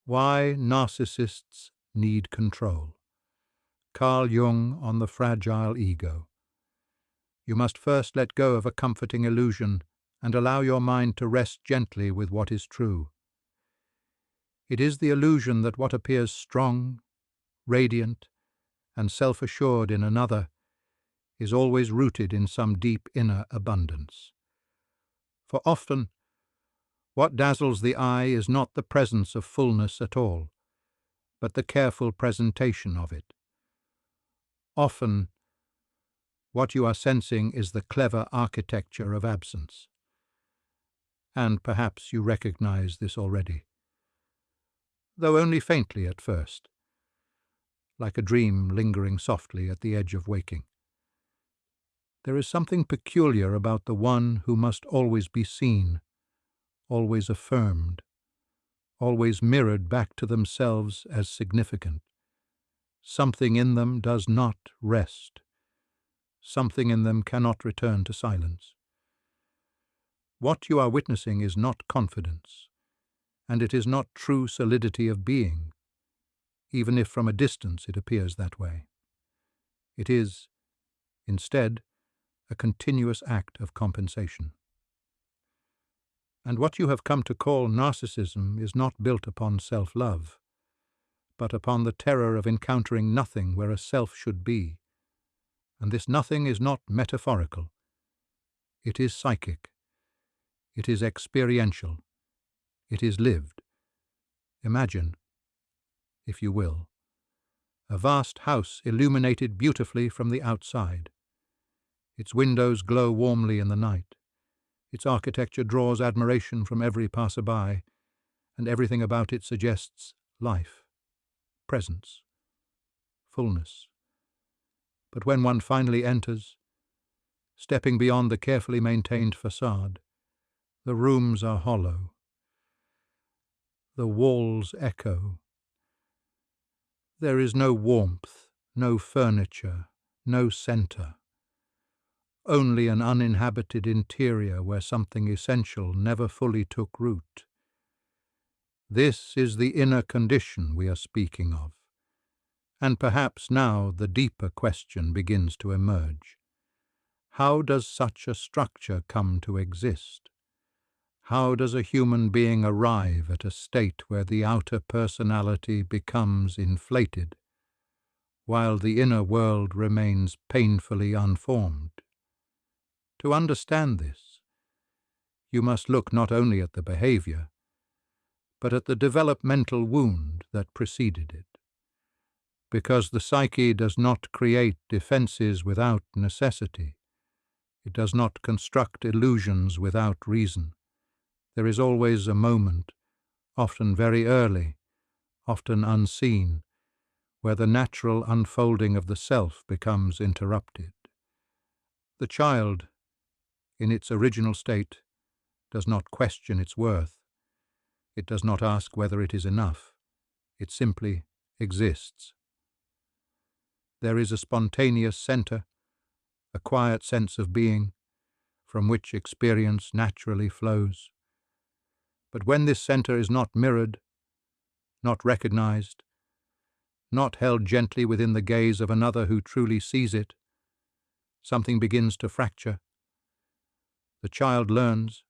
Why Narcissists Need Control. Carl Jung on the Fragile Ego. You must first let go of a comforting illusion and allow your mind to rest gently with what is true. It is the illusion that what appears strong, radiant, and self-assured in another is always rooted in some deep inner abundance. For often, what dazzles the eye is not the presence of fullness at all, but the careful presentation of it. Often, what you are sensing is the clever architecture of absence. And perhaps you recognize this already, though only faintly at first, like a dream lingering softly at the edge of waking. There is something peculiar about the one who must always be seen, always affirmed, always mirrored back to themselves as significant. Something in them does not rest. Something in them cannot return to silence. What you are witnessing is not confidence, and it is not true solidity of being, even if from a distance it appears that way. It is, instead, a continuous act of compensation. And what you have come to call narcissism is not built upon self-love, but upon the terror of encountering nothing where a self should be. And this nothing is not metaphorical. It is psychic. It is experiential. It is lived. Imagine, if you will, a vast house illuminated beautifully from the outside. Its windows glow warmly in the night. Its architecture draws admiration from every passerby, and everything about it suggests life, presence, fullness. But when one finally enters, stepping beyond the carefully maintained facade, the rooms are hollow. The walls echo. There is no warmth, no furniture, no center. Only an uninhabited interior where something essential never fully took root. This is the inner condition we are speaking of. And perhaps now the deeper question begins to emerge. How does such a structure come to exist? How does a human being arrive at a state where the outer personality becomes inflated, while the inner world remains painfully unformed? To understand this, you must look not only at the behavior, but at the developmental wound that preceded it. Because the psyche does not create defenses without necessity. It does not construct illusions without reason. There is always a moment, often very early, often unseen, where the natural unfolding of the self becomes interrupted. The child, in its original state, does not question its worth. It does not ask whether it is enough. It simply exists. There is a spontaneous center, a quiet sense of being, from which experience naturally flows. But when this center is not mirrored, not recognized, not held gently within the gaze of another who truly sees it, something begins to fracture. The child learns,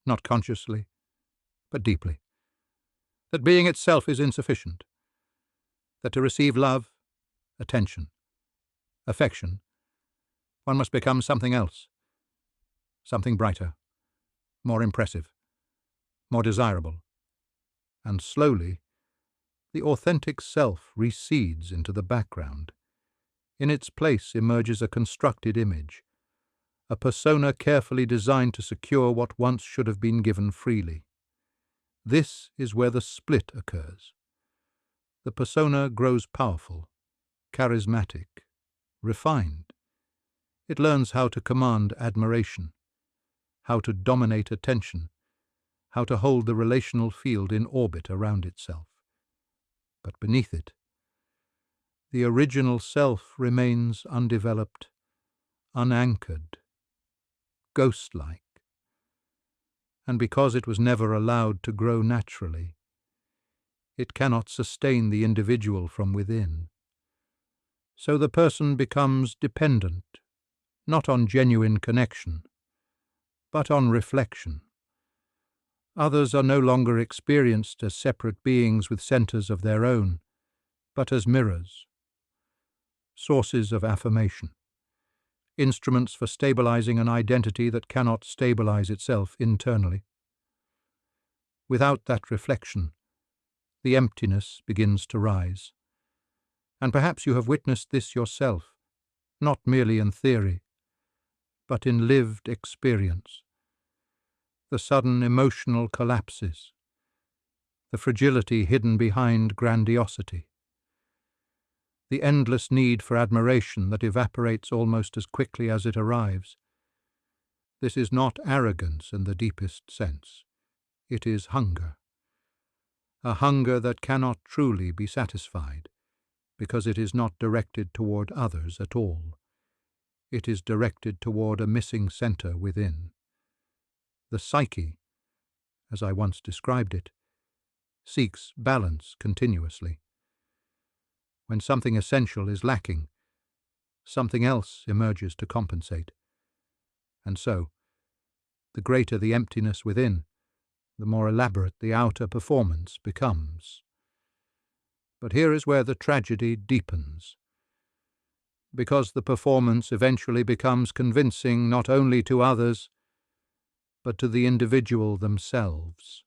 not consciously, but deeply, that being itself is insufficient, that to receive love, attention, affection, one must become something else, something brighter, more impressive, more desirable, and slowly the authentic self recedes into the background. In its place emerges a constructed image, a persona carefully designed to secure what once should have been given freely. This is where the split occurs. The persona grows powerful, charismatic, refined. It learns how to command admiration, how to dominate attention, how to hold the relational field in orbit around itself. But beneath it, the original self remains undeveloped, unanchored, ghost-like. And because it was never allowed to grow naturally, It cannot sustain the individual from within. So the person becomes dependent, not on genuine connection, but on reflection. Others are no longer experienced as separate beings with centers of their own, but as mirrors, sources of affirmation, instruments for stabilizing an identity that cannot stabilize itself internally. Without that reflection, the emptiness begins to rise. And perhaps you have witnessed this yourself, not merely in theory, but in lived experience. The sudden emotional collapses, the fragility hidden behind grandiosity, the endless need for admiration that evaporates almost as quickly as it arrives. This is not arrogance in the deepest sense. It is hunger. A hunger that cannot truly be satisfied, because it is not directed toward others at all. It is directed toward a missing center within. The psyche, as I once described it, seeks balance continuously. When something essential is lacking, something else emerges to compensate. And so, the greater the emptiness within, the more elaborate the outer performance becomes. But here is where the tragedy deepens. Because the performance eventually becomes convincing not only to others, but to the individual themselves.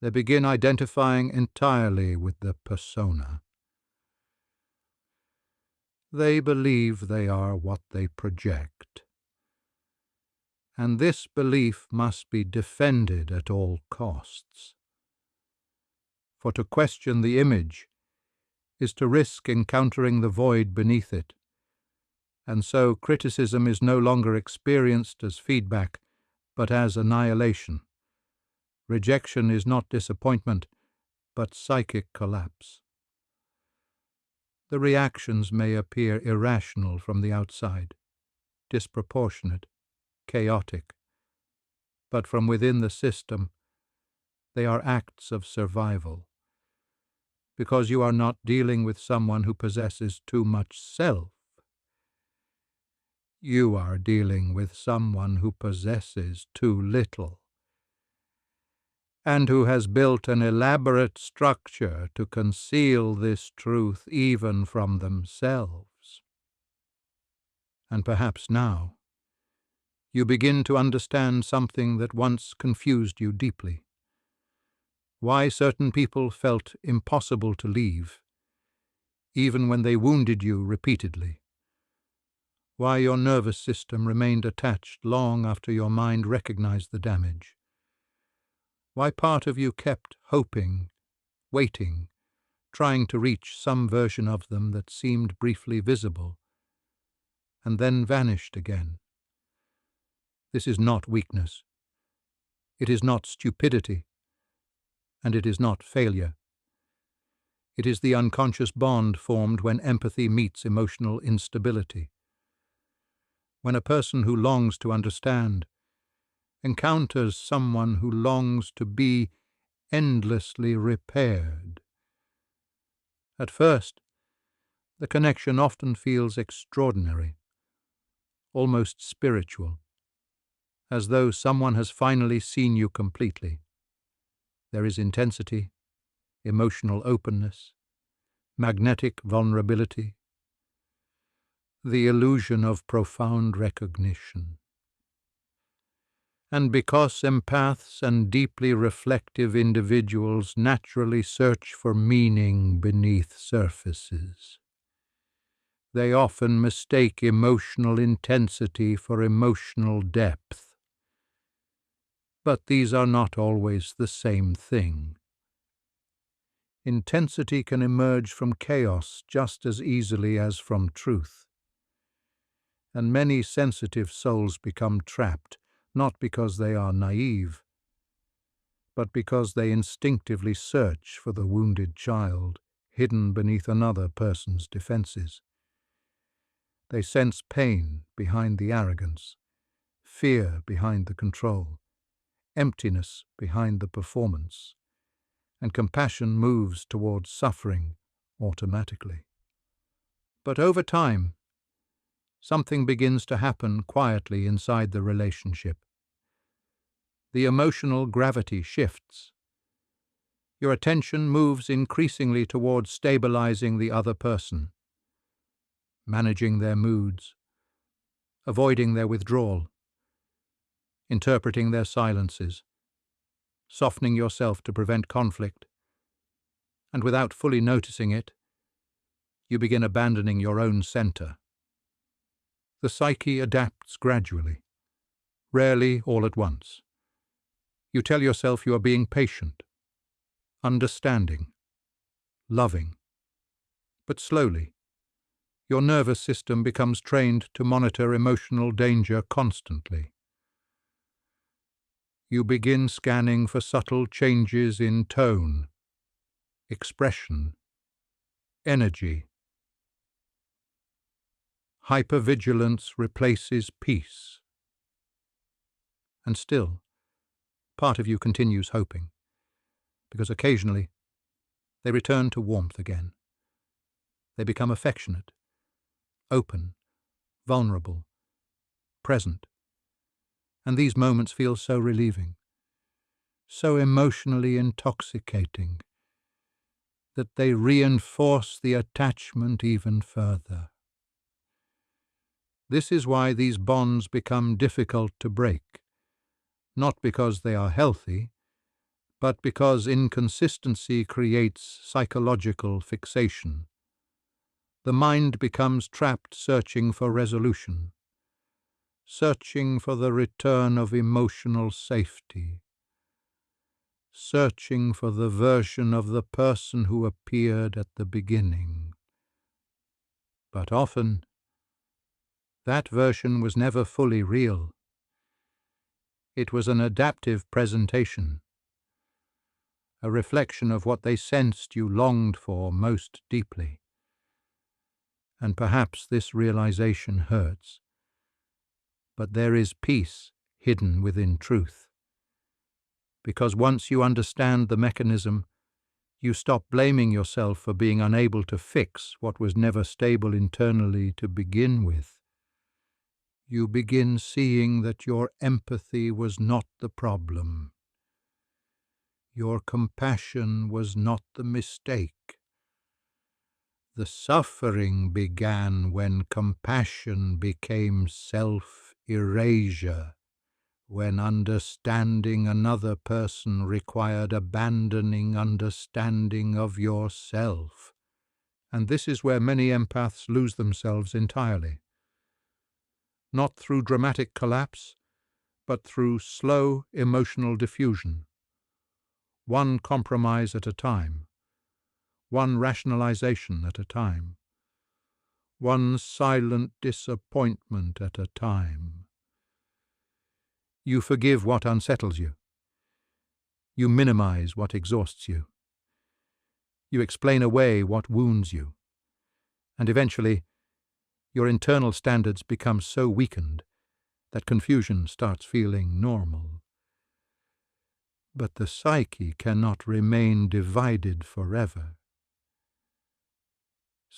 They begin identifying entirely with the persona. They believe they are what they project. And this belief must be defended at all costs. For to question the image is to risk encountering the void beneath it, and so criticism is no longer experienced as feedback, but as annihilation. Rejection is not disappointment, but psychic collapse. The reactions may appear irrational from the outside, disproportionate, chaotic, but from within the system, they are acts of survival. Because you are not dealing with someone who possesses too much self. You are dealing with someone who possesses too little, and who has built an elaborate structure to conceal this truth even from themselves. And perhaps now, you begin to understand something that once confused you deeply. Why certain people felt impossible to leave, even when they wounded you repeatedly. Why your nervous system remained attached long after your mind recognized the damage. Why part of you kept hoping, waiting, trying to reach some version of them that seemed briefly visible, and then vanished again. This is not weakness. It is not stupidity, and it is not failure. It is the unconscious bond formed when empathy meets emotional instability. When a person who longs to understand encounters someone who longs to be endlessly repaired. At first, the connection often feels extraordinary, almost spiritual, as though someone has finally seen you completely. There is intensity, emotional openness, magnetic vulnerability, the illusion of profound recognition. And because empaths and deeply reflective individuals naturally search for meaning beneath surfaces, they often mistake emotional intensity for emotional depth. But these are not always the same thing. Intensity can emerge from chaos just as easily as from truth. And many sensitive souls become trapped, not because they are naive, but because they instinctively search for the wounded child hidden beneath another person's defenses. They sense pain behind the arrogance, fear behind the control, emptiness behind the performance, and compassion moves towards suffering automatically. But over time, something begins to happen quietly inside the relationship. The emotional gravity shifts. Your attention moves increasingly towards stabilizing the other person, managing their moods, avoiding their withdrawal, interpreting their silences, softening yourself to prevent conflict, and without fully noticing it, you begin abandoning your own center. The psyche adapts gradually, rarely all at once. You tell yourself you are being patient, understanding, loving, but slowly, your nervous system becomes trained to monitor emotional danger constantly. You begin scanning for subtle changes in tone, expression, energy. Hypervigilance replaces peace. And still, part of you continues hoping, because occasionally they return to warmth again. They become affectionate, open, vulnerable, present. And these moments feel so relieving, so emotionally intoxicating, that they reinforce the attachment even further. This is why these bonds become difficult to break, not because they are healthy, but because inconsistency creates psychological fixation. The mind becomes trapped searching for resolution, searching for the return of emotional safety, searching for the version of the person who appeared at the beginning. But often, that version was never fully real. It was an adaptive presentation, a reflection of what they sensed you longed for most deeply. And perhaps this realization hurts, but there is peace hidden within truth. Because once you understand the mechanism, you stop blaming yourself for being unable to fix what was never stable internally to begin with. You begin seeing that your empathy was not the problem. Your compassion was not the mistake. The suffering began when compassion became self-erasure, when understanding another person required abandoning understanding of yourself. And this is where many empaths lose themselves entirely. Not through dramatic collapse, but through slow emotional diffusion. One compromise at a time. One rationalization at a time. One silent disappointment at a time. You forgive what unsettles you. You minimize what exhausts you. You explain away what wounds you. And eventually, your internal standards become so weakened that confusion starts feeling normal. But the psyche cannot remain divided forever.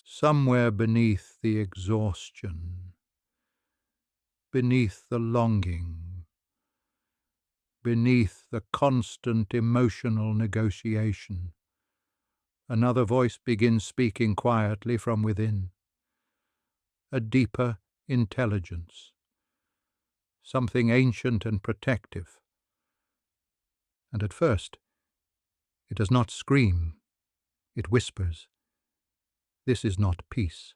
Somewhere beneath the exhaustion, beneath the longing, beneath the constant emotional negotiation, another voice begins speaking quietly from within. A deeper intelligence, something ancient and protective. And at first, it does not scream, it whispers. This is not peace.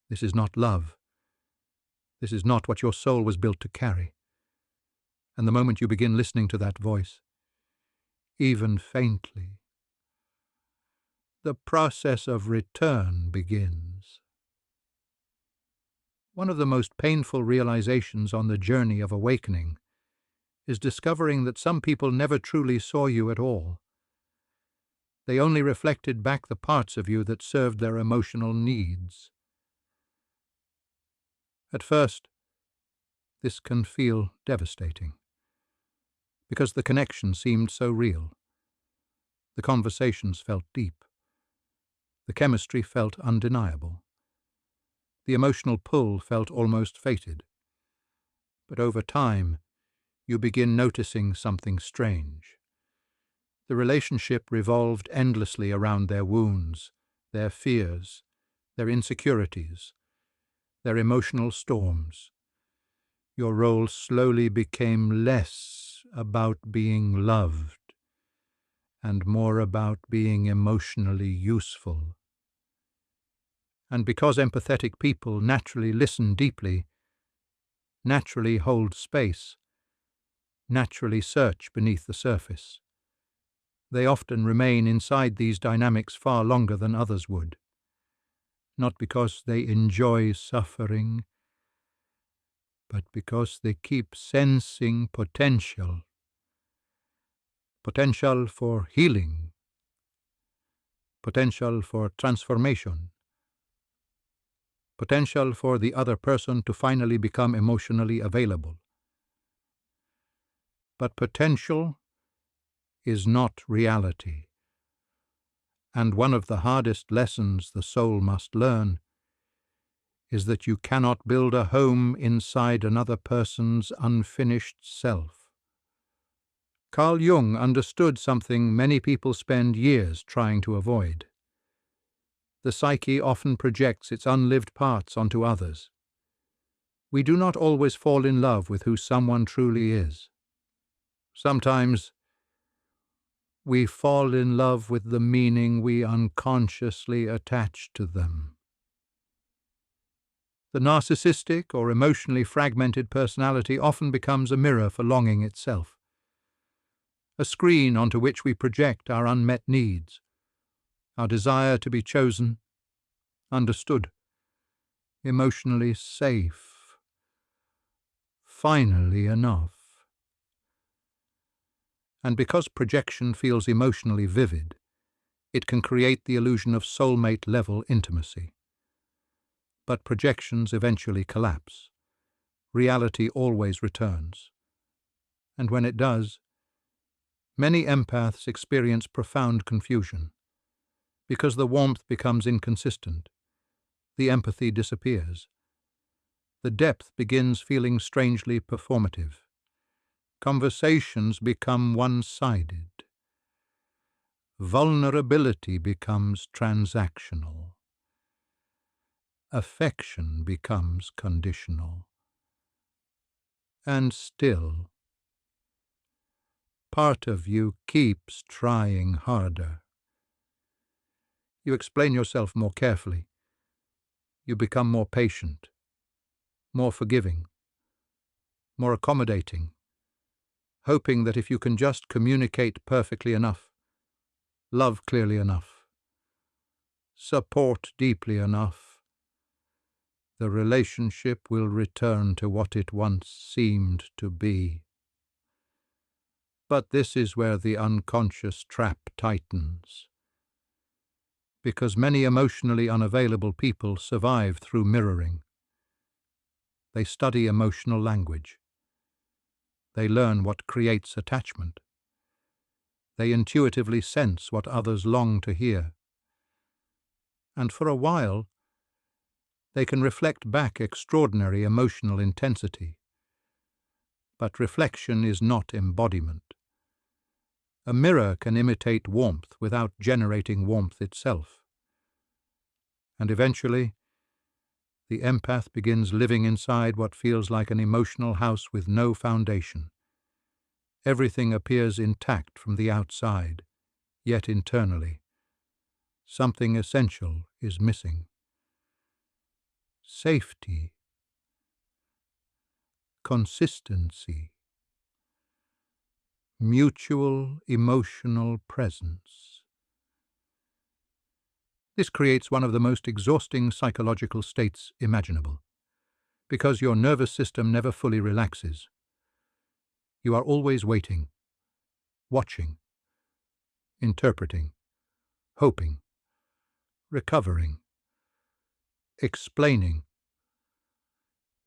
This is not love. This is not what your soul was built to carry. And the moment you begin listening to that voice, even faintly, the process of return begins. One of the most painful realizations on the journey of awakening is discovering that some people never truly saw you at all. They only reflected back the parts of you that served their emotional needs. At first, this can feel devastating, because the connection seemed so real. The conversations felt deep. The chemistry felt undeniable. The emotional pull felt almost fated. But over time, you begin noticing something strange. The relationship revolved endlessly around their wounds, their fears, their insecurities, their emotional storms. Your role slowly became less about being loved and more about being emotionally useful. And because empathetic people naturally listen deeply, naturally hold space, naturally search beneath the surface, they often remain inside these dynamics far longer than others would. Not because they enjoy suffering, but because they keep sensing potential. Potential for healing, potential for transformation, potential for the other person to finally become emotionally available. But potential is not reality, and one of the hardest lessons the soul must learn is that you cannot build a home inside another person's unfinished self. Carl Jung understood something many people spend years trying to avoid. The psyche often projects its unlived parts onto others. We do not always fall in love with who someone truly is. Sometimes we fall in love with the meaning we unconsciously attach to them. The narcissistic or emotionally fragmented personality often becomes a mirror for longing itself, a screen onto which we project our unmet needs, our desire to be chosen, understood, emotionally safe, finally enough. And because projection feels emotionally vivid, it can create the illusion of soulmate-level intimacy. But projections eventually collapse. Reality always returns. And when it does, many empaths experience profound confusion. Because the warmth becomes inconsistent, the empathy disappears. The depth begins feeling strangely performative. Conversations become one-sided. Vulnerability becomes transactional. Affection becomes conditional. And still, part of you keeps trying harder. You explain yourself more carefully. You become more patient, more forgiving, more accommodating, hoping that if you can just communicate perfectly enough, love clearly enough, support deeply enough, the relationship will return to what it once seemed to be. But this is where the unconscious trap tightens. Because many emotionally unavailable people survive through mirroring. They study emotional language. They learn what creates attachment. They intuitively sense what others long to hear. And for a while, they can reflect back extraordinary emotional intensity. But reflection is not embodiment. A mirror can imitate warmth without generating warmth itself. And eventually, the empath begins living inside what feels like an emotional house with no foundation. Everything appears intact from the outside, yet internally, something essential is missing. Safety, consistency, mutual emotional presence. This creates one of the most exhausting psychological states imaginable, because your nervous system never fully relaxes. You are always waiting, watching, interpreting, hoping, recovering, explaining,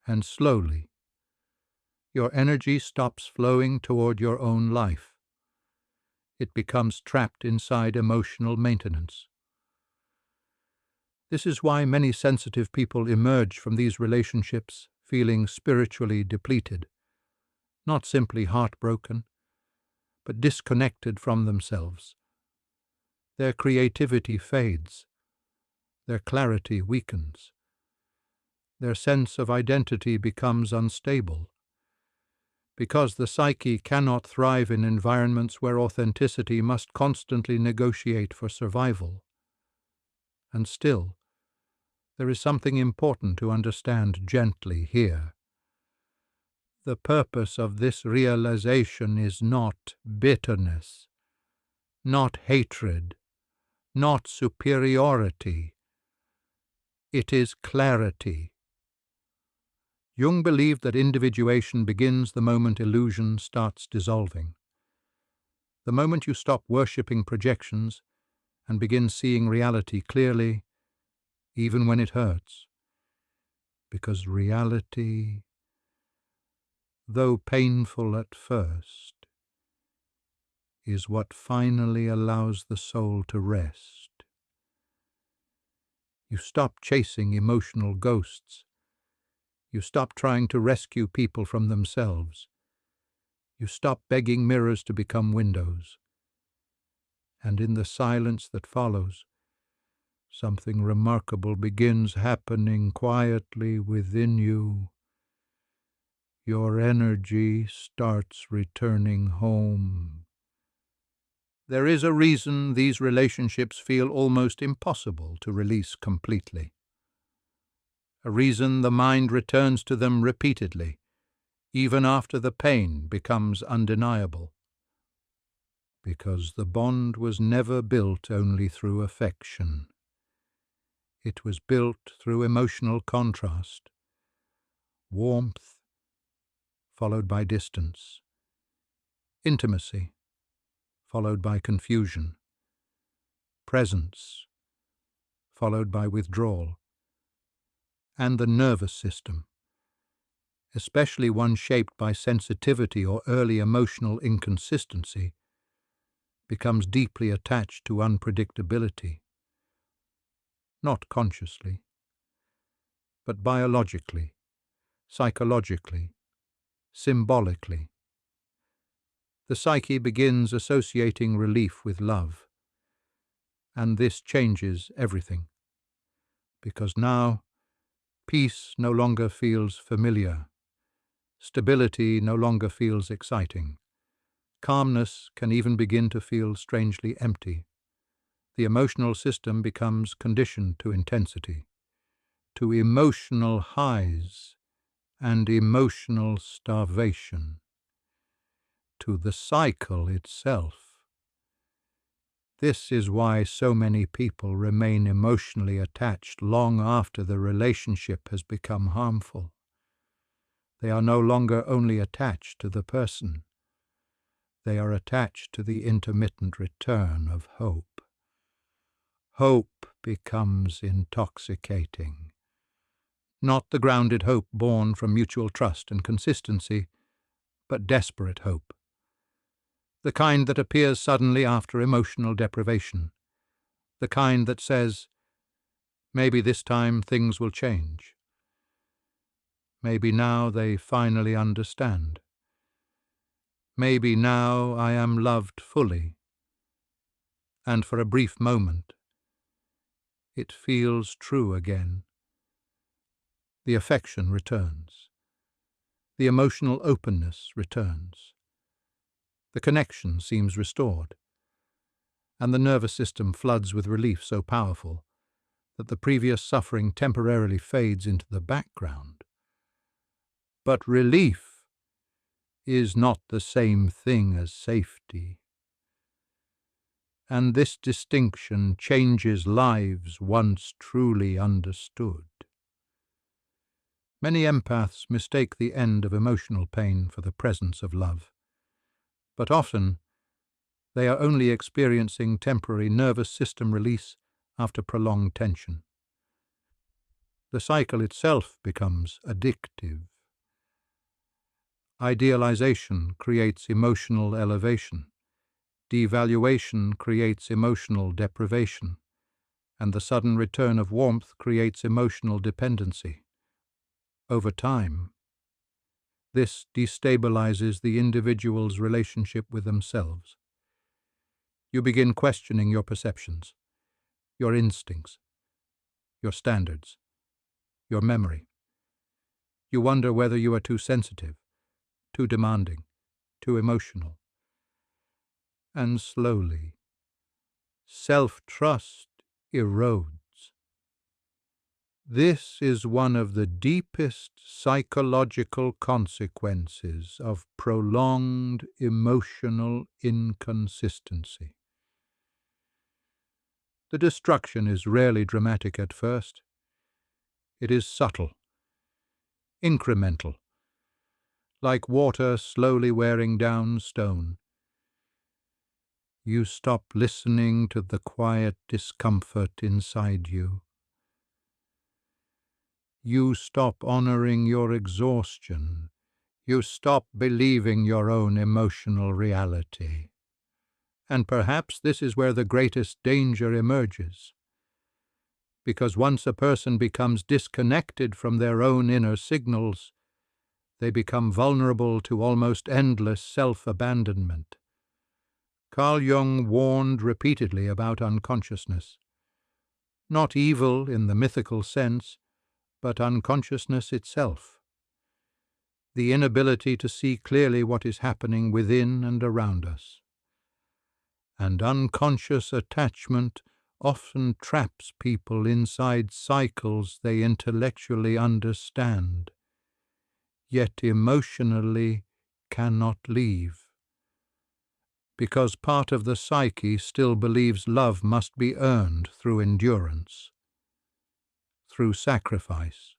and slowly, your energy stops flowing toward your own life. It becomes trapped inside emotional maintenance. This is why many sensitive people emerge from these relationships feeling spiritually depleted, not simply heartbroken, but disconnected from themselves. Their creativity fades, their clarity weakens, their sense of identity becomes unstable, because the psyche cannot thrive in environments where authenticity must constantly negotiate for survival. And still, there is something important to understand gently here. The purpose of this realization is not bitterness, not hatred, not superiority. It is clarity. Jung believed that individuation begins the moment illusion starts dissolving. The moment you stop worshipping projections and begin seeing reality clearly, even when it hurts. Because reality, though painful at first, is what finally allows the soul to rest. You stop chasing emotional ghosts. You stop trying to rescue people from themselves. You stop begging mirrors to become windows. And in the silence that follows, something remarkable begins happening quietly within you. Your energy starts returning home. There is a reason these relationships feel almost impossible to release completely. A reason the mind returns to them repeatedly, even after the pain becomes undeniable. Because the bond was never built only through affection. It was built through emotional contrast, warmth followed by distance, intimacy followed by confusion, presence followed by withdrawal, and the nervous system, especially one shaped by sensitivity or early emotional inconsistency, becomes deeply attached to unpredictability, not consciously, but biologically, psychologically, symbolically. The psyche begins associating relief with love, and this changes everything, because now peace no longer feels familiar, stability no longer feels exciting, calmness can even begin to feel strangely empty. The emotional system becomes conditioned to intensity, to emotional highs and emotional starvation, to the cycle itself. This is why so many people remain emotionally attached long after the relationship has become harmful. They are no longer only attached to the person. They are attached to the intermittent return of hope. Hope becomes intoxicating. Not the grounded hope born from mutual trust and consistency, but desperate hope. The kind that appears suddenly after emotional deprivation. The kind that says, maybe this time things will change. Maybe now they finally understand. Maybe now I am loved fully. And for a brief moment, it feels true again. The affection returns. The emotional openness returns. The connection seems restored, and the nervous system floods with relief so powerful that the previous suffering temporarily fades into the background. But relief is not the same thing as safety. And this distinction changes lives once truly understood. Many empaths mistake the end of emotional pain for the presence of love, but often they are only experiencing temporary nervous system release after prolonged tension. The cycle itself becomes addictive. Idealization creates emotional elevation. Devaluation creates emotional deprivation, and the sudden return of warmth creates emotional dependency. Over time, this destabilizes the individual's relationship with themselves. You begin questioning your perceptions, your instincts, your standards, your memory. You wonder whether you are too sensitive, too demanding, too emotional. And slowly, self-trust erodes. This is one of the deepest psychological consequences of prolonged emotional inconsistency. The destruction is rarely dramatic at first. It is subtle, incremental, like water slowly wearing down stone. You stop listening to the quiet discomfort inside you. You stop honoring your exhaustion. You stop believing your own emotional reality. And perhaps this is where the greatest danger emerges. Because once a person becomes disconnected from their own inner signals, they become vulnerable to almost endless self-abandonment. Carl Jung warned repeatedly about unconsciousness. Not evil in the mythical sense, but unconsciousness itself. The inability to see clearly what is happening within and around us. And unconscious attachment often traps people inside cycles they intellectually understand, yet emotionally cannot leave. Because part of the psyche still believes love must be earned through endurance, through sacrifice,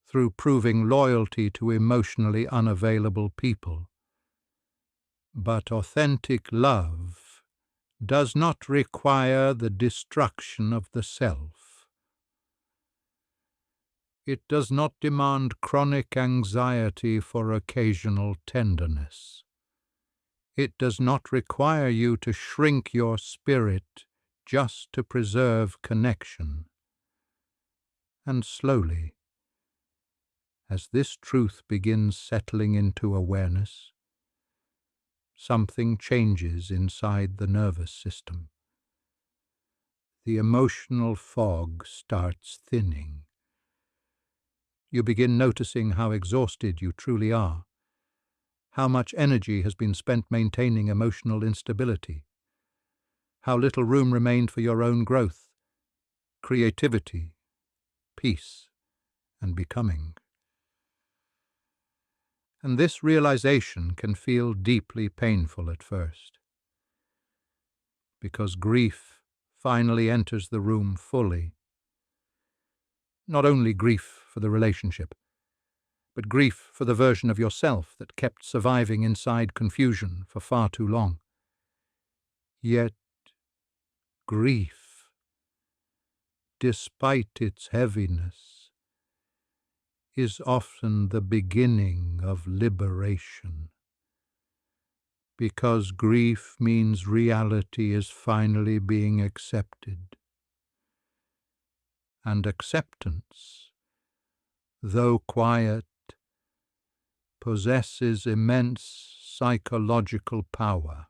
through proving loyalty to emotionally unavailable people. But authentic love does not require the destruction of the self. It does not demand chronic anxiety for occasional tenderness. It does not require you to shrink your spirit just to preserve connection. And slowly, as this truth begins settling into awareness, something changes inside the nervous system. The emotional fog starts thinning. You begin noticing how exhausted you truly are, how much energy has been spent maintaining emotional instability, how little room remained for your own growth, creativity, peace, and becoming. And this realization can feel deeply painful at first, because grief finally enters the room fully. Not only grief for the relationship, but grief for the version of yourself that kept surviving inside confusion for far too long. Yet grief, despite its heaviness, is often the beginning of liberation. Because grief means reality is finally being accepted. And acceptance, though quiet, possesses immense psychological power.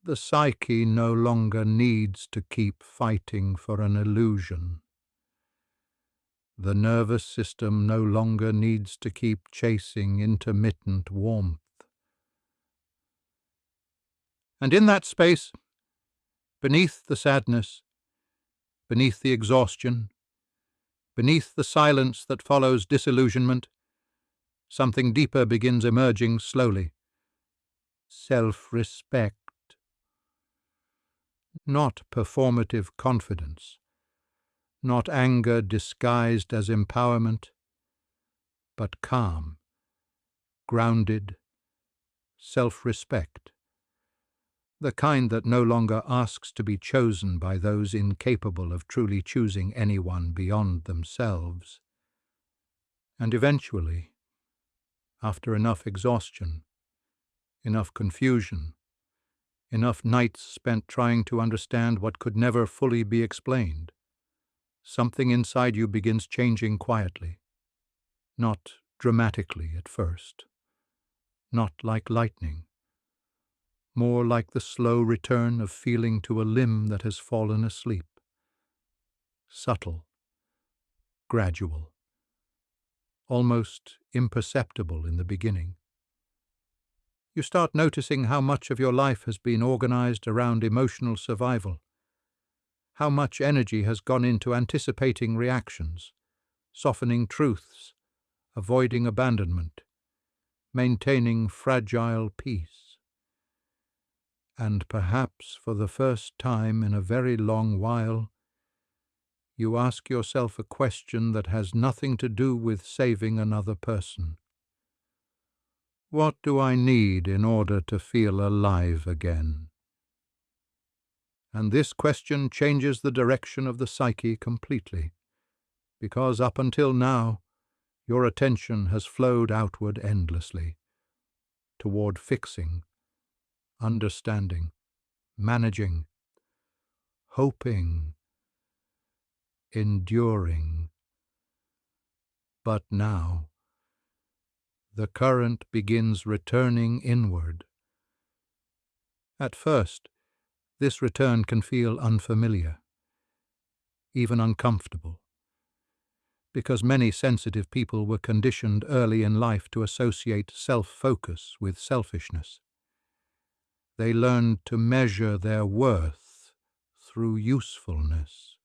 The psyche no longer needs to keep fighting for an illusion. The nervous system no longer needs to keep chasing intermittent warmth. And in that space, beneath the sadness, beneath the exhaustion, beneath the silence that follows disillusionment, something deeper begins emerging slowly. Self-respect. Not performative confidence. Not anger disguised as empowerment, but calm, grounded self-respect. The kind that no longer asks to be chosen by those incapable of truly choosing anyone beyond themselves. And eventually, after enough exhaustion, enough confusion, enough nights spent trying to understand what could never fully be explained. Something inside you begins changing quietly, not dramatically at first, not like lightning, more like the slow return of feeling to a limb that has fallen asleep. Subtle, gradual, almost imperceptible in the beginning. You start noticing how much of your life has been organized around emotional survival, how much energy has gone into anticipating reactions, softening truths, avoiding abandonment, maintaining fragile peace. And perhaps for the first time in a very long while, you ask yourself a question that has nothing to do with saving another person. What do I need in order to feel alive again? And this question changes the direction of the psyche completely, because up until now, your attention has flowed outward endlessly, toward fixing, understanding, managing, hoping, enduring. But now, the current begins returning inward. At first, this return can feel unfamiliar, even uncomfortable, because many sensitive people were conditioned early in life to associate self-focus with selfishness. They learned to measure their worth through usefulness,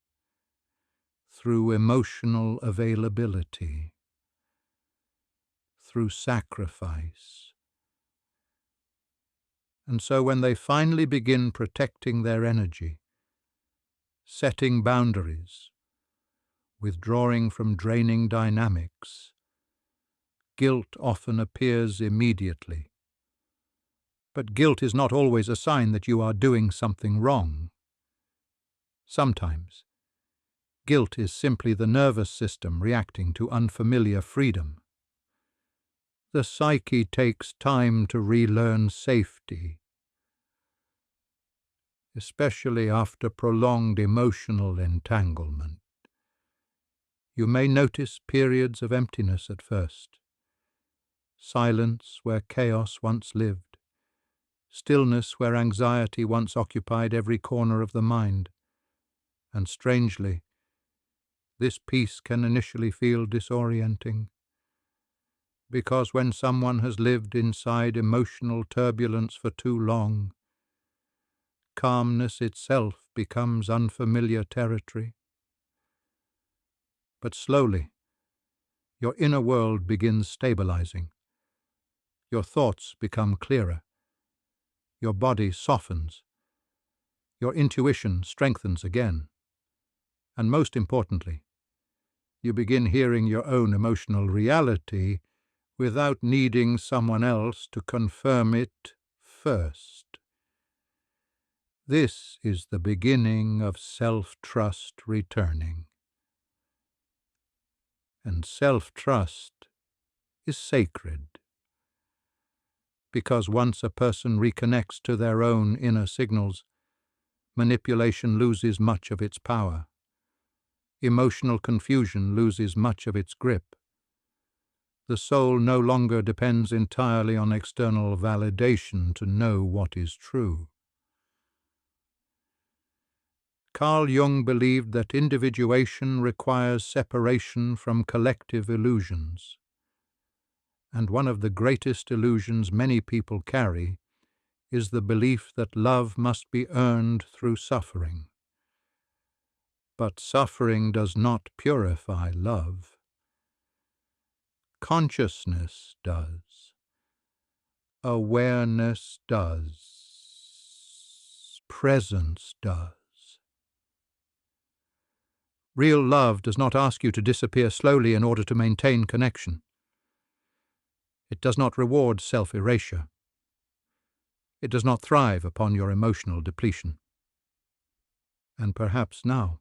through emotional availability, through sacrifice. And so when they finally begin protecting their energy, setting boundaries, withdrawing from draining dynamics, guilt often appears immediately. But guilt is not always a sign that you are doing something wrong. Sometimes, guilt is simply the nervous system reacting to unfamiliar freedom. The psyche takes time to relearn safety, especially after prolonged emotional entanglement. You may notice periods of emptiness at first, silence where chaos once lived, stillness where anxiety once occupied every corner of the mind, and strangely, this peace can initially feel disorienting, because when someone has lived inside emotional turbulence for too long, calmness itself becomes unfamiliar territory. But slowly, your inner world begins stabilizing. Your thoughts become clearer. Your body softens. Your intuition strengthens again. And most importantly, you begin hearing your own emotional reality without needing someone else to confirm it first. This is the beginning of self-trust returning. And self-trust is sacred, because once a person reconnects to their own inner signals, manipulation loses much of its power. Emotional confusion loses much of its grip. The soul no longer depends entirely on external validation to know what is true. Carl Jung believed that individuation requires separation from collective illusions. And one of the greatest illusions many people carry is the belief that love must be earned through suffering. But suffering does not purify love. Consciousness does. Awareness does. Presence does. Real love does not ask you to disappear slowly in order to maintain connection. It does not reward self-erasure. It does not thrive upon your emotional depletion. And perhaps now,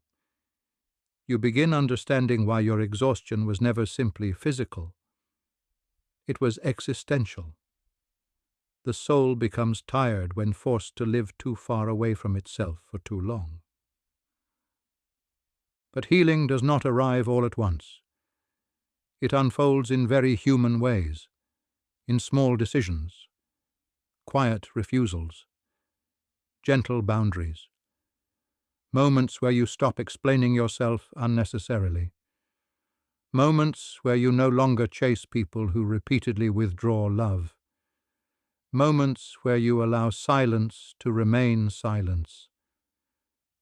you begin understanding why your exhaustion was never simply physical. It was existential. The soul becomes tired when forced to live too far away from itself for too long. But healing does not arrive all at once. It unfolds in very human ways, in small decisions, quiet refusals, gentle boundaries, moments where you stop explaining yourself unnecessarily, moments where you no longer chase people who repeatedly withdraw love, moments where you allow silence to remain silence,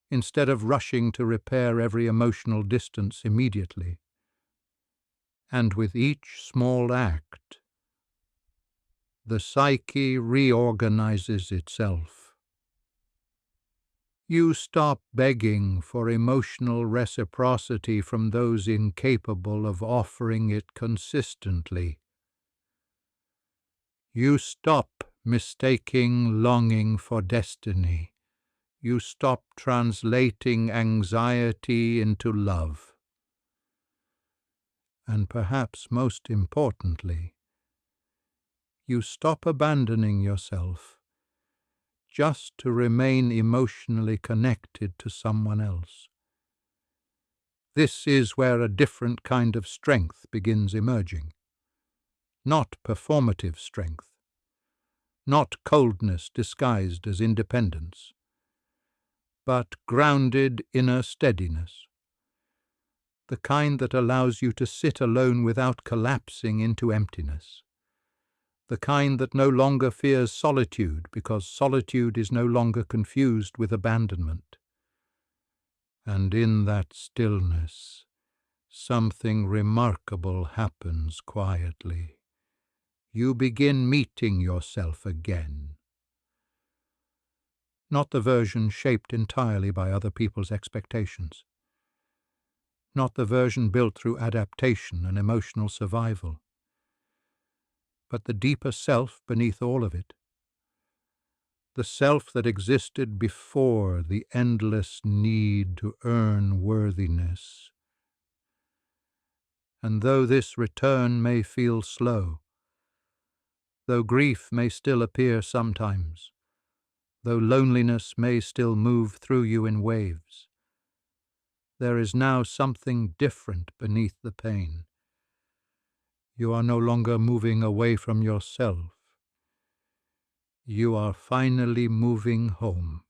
instead of rushing to repair every emotional distance immediately. And with each small act, the psyche reorganizes itself. You stop begging for emotional reciprocity from those incapable of offering it consistently. You stop mistaking longing for destiny. You stop translating anxiety into love. And perhaps most importantly, you stop abandoning yourself just to remain emotionally connected to someone else. This is where a different kind of strength begins emerging. Not performative strength, not coldness disguised as independence, but grounded inner steadiness, the kind that allows you to sit alone without collapsing into emptiness, the kind that no longer fears solitude because solitude is no longer confused with abandonment. And in that stillness, something remarkable happens quietly. You begin meeting yourself again. Not the version shaped entirely by other people's expectations. Not the version built through adaptation and emotional survival. But the deeper self beneath all of it. The self that existed before the endless need to earn worthiness. And though this return may feel slow, though grief may still appear sometimes, though loneliness may still move through you in waves, there is now something different beneath the pain. You are no longer moving away from yourself. You are finally moving home.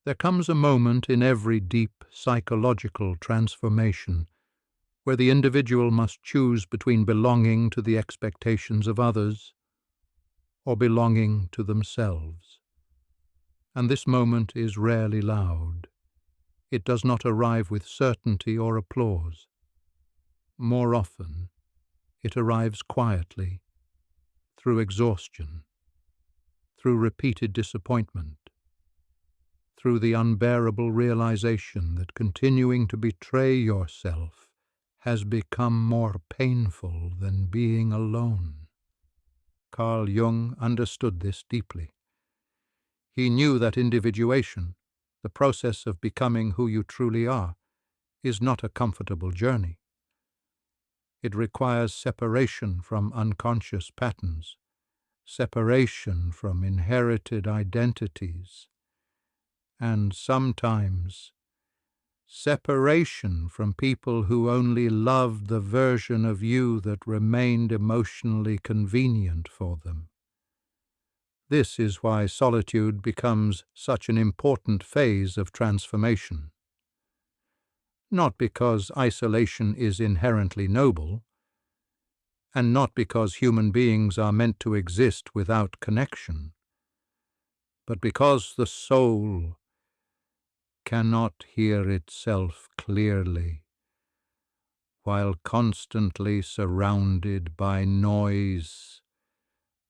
There comes a moment in every deep psychological transformation where the individual must choose between belonging to the expectations of others or belonging to themselves. And this moment is rarely loud. It does not arrive with certainty or applause. More often, it arrives quietly, through exhaustion, through repeated disappointment, through the unbearable realization that continuing to betray yourself has become more painful than being alone. Carl Jung understood this deeply. He knew that individuation, the process of becoming who you truly are, is not a comfortable journey. It requires separation from unconscious patterns, separation from inherited identities, and sometimes separation from people who only loved the version of you that remained emotionally convenient for them. This is why solitude becomes such an important phase of transformation. Not because isolation is inherently noble, and not because human beings are meant to exist without connection, but because the soul cannot hear itself clearly while constantly surrounded by noise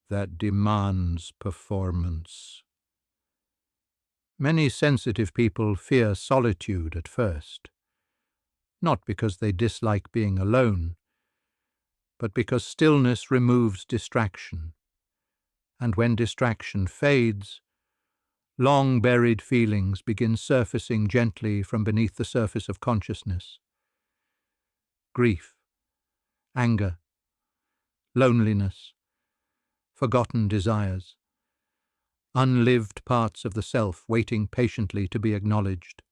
that demands performance. Many sensitive people fear solitude at first, not because they dislike being alone, but because stillness removes distraction, and when distraction fades, long-buried feelings begin surfacing gently from beneath the surface of consciousness. Grief, anger, loneliness, forgotten desires, unlived parts of the self waiting patiently to be acknowledged.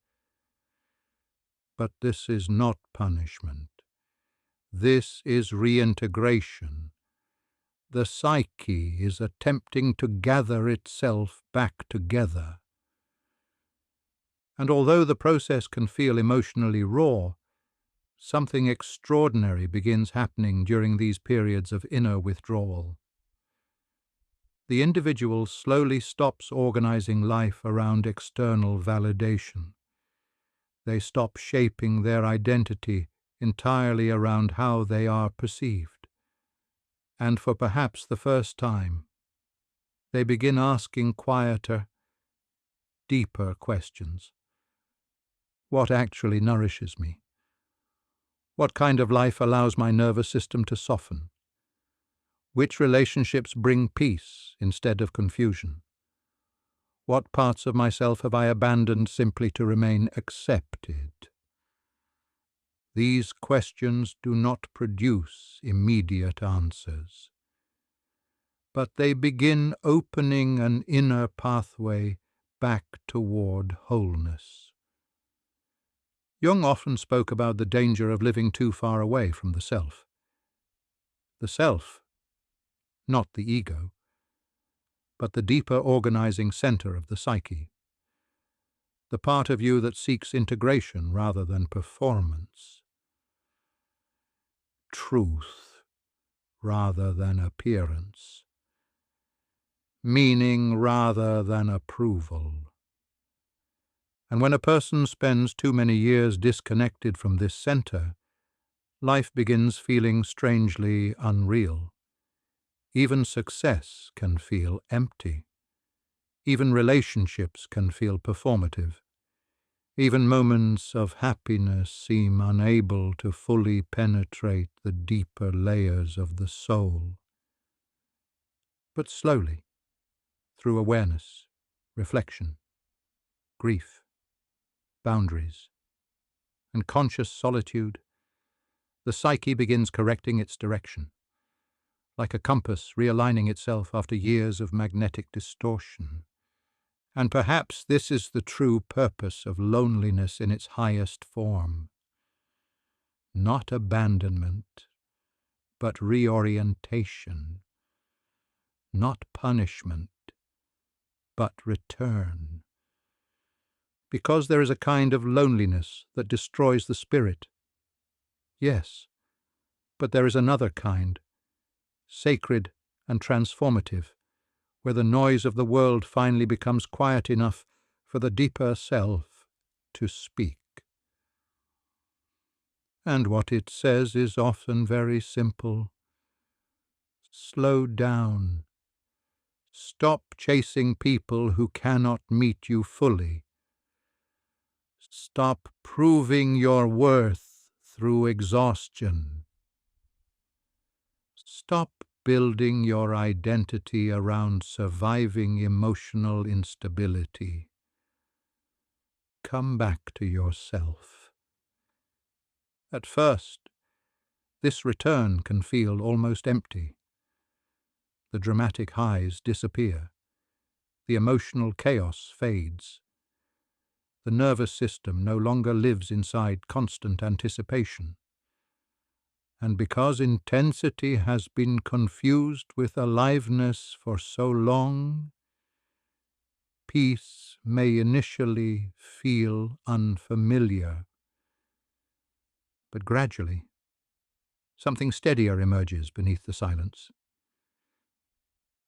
But this is not punishment. This is reintegration. The psyche is attempting to gather itself back together. And although the process can feel emotionally raw, something extraordinary begins happening during these periods of inner withdrawal. The individual slowly stops organizing life around external validation. They stop shaping their identity entirely around how they are perceived. And for perhaps the first time, they begin asking quieter, deeper questions. What actually nourishes me? What kind of life allows my nervous system to soften? Which relationships bring peace instead of confusion? What parts of myself have I abandoned simply to remain accepted? These questions do not produce immediate answers, but they begin opening an inner pathway back toward wholeness. Jung often spoke about the danger of living too far away from the self. The self, not the ego, but the deeper organizing center of the psyche, the part of you that seeks integration rather than performance, truth rather than appearance, meaning rather than approval. And when a person spends too many years disconnected from this center, life begins feeling strangely unreal. Even success can feel empty. Even relationships can feel performative. Even moments of happiness seem unable to fully penetrate the deeper layers of the soul. But slowly, through awareness, reflection, grief, boundaries, and conscious solitude, the psyche begins correcting its direction, like a compass realigning itself after years of magnetic distortion. And perhaps this is the true purpose of loneliness in its highest form. Not abandonment, but reorientation. Not punishment, but return. Because there is a kind of loneliness that destroys the spirit. Yes, but there is another kind, sacred and transformative, where the noise of the world finally becomes quiet enough for the deeper self to speak. And what it says is often very simple. Slow down. Stop chasing people who cannot meet you fully. Stop proving your worth through exhaustion. Stop building your identity around surviving emotional instability. Come back to yourself. At first, this return can feel almost empty. The dramatic highs disappear. The emotional chaos fades. The nervous system no longer lives inside constant anticipation. And because intensity has been confused with aliveness for so long, peace may initially feel unfamiliar. But gradually, something steadier emerges beneath the silence.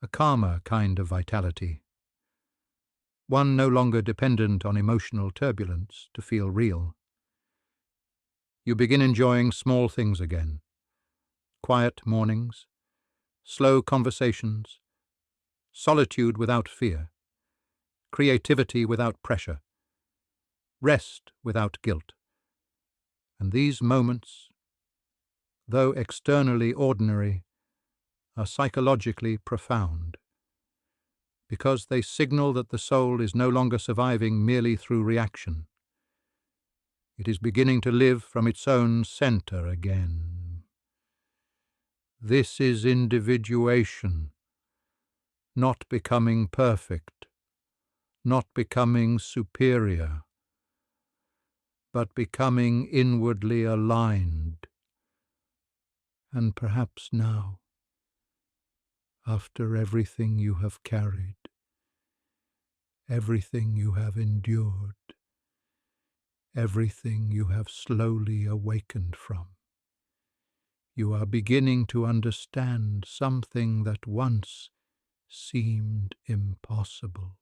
A calmer kind of vitality. One no longer dependent on emotional turbulence to feel real. You begin enjoying small things again. Quiet mornings, slow conversations, solitude without fear, creativity without pressure, rest without guilt. And these moments, though externally ordinary, are psychologically profound, because they signal that the soul is no longer surviving merely through reaction. It is beginning to live from its own center again. This is individuation, not becoming perfect, not becoming superior, but becoming inwardly aligned. And perhaps now, after everything you have carried, everything you have endured, everything you have slowly awakened from, you are beginning to understand something that once seemed impossible.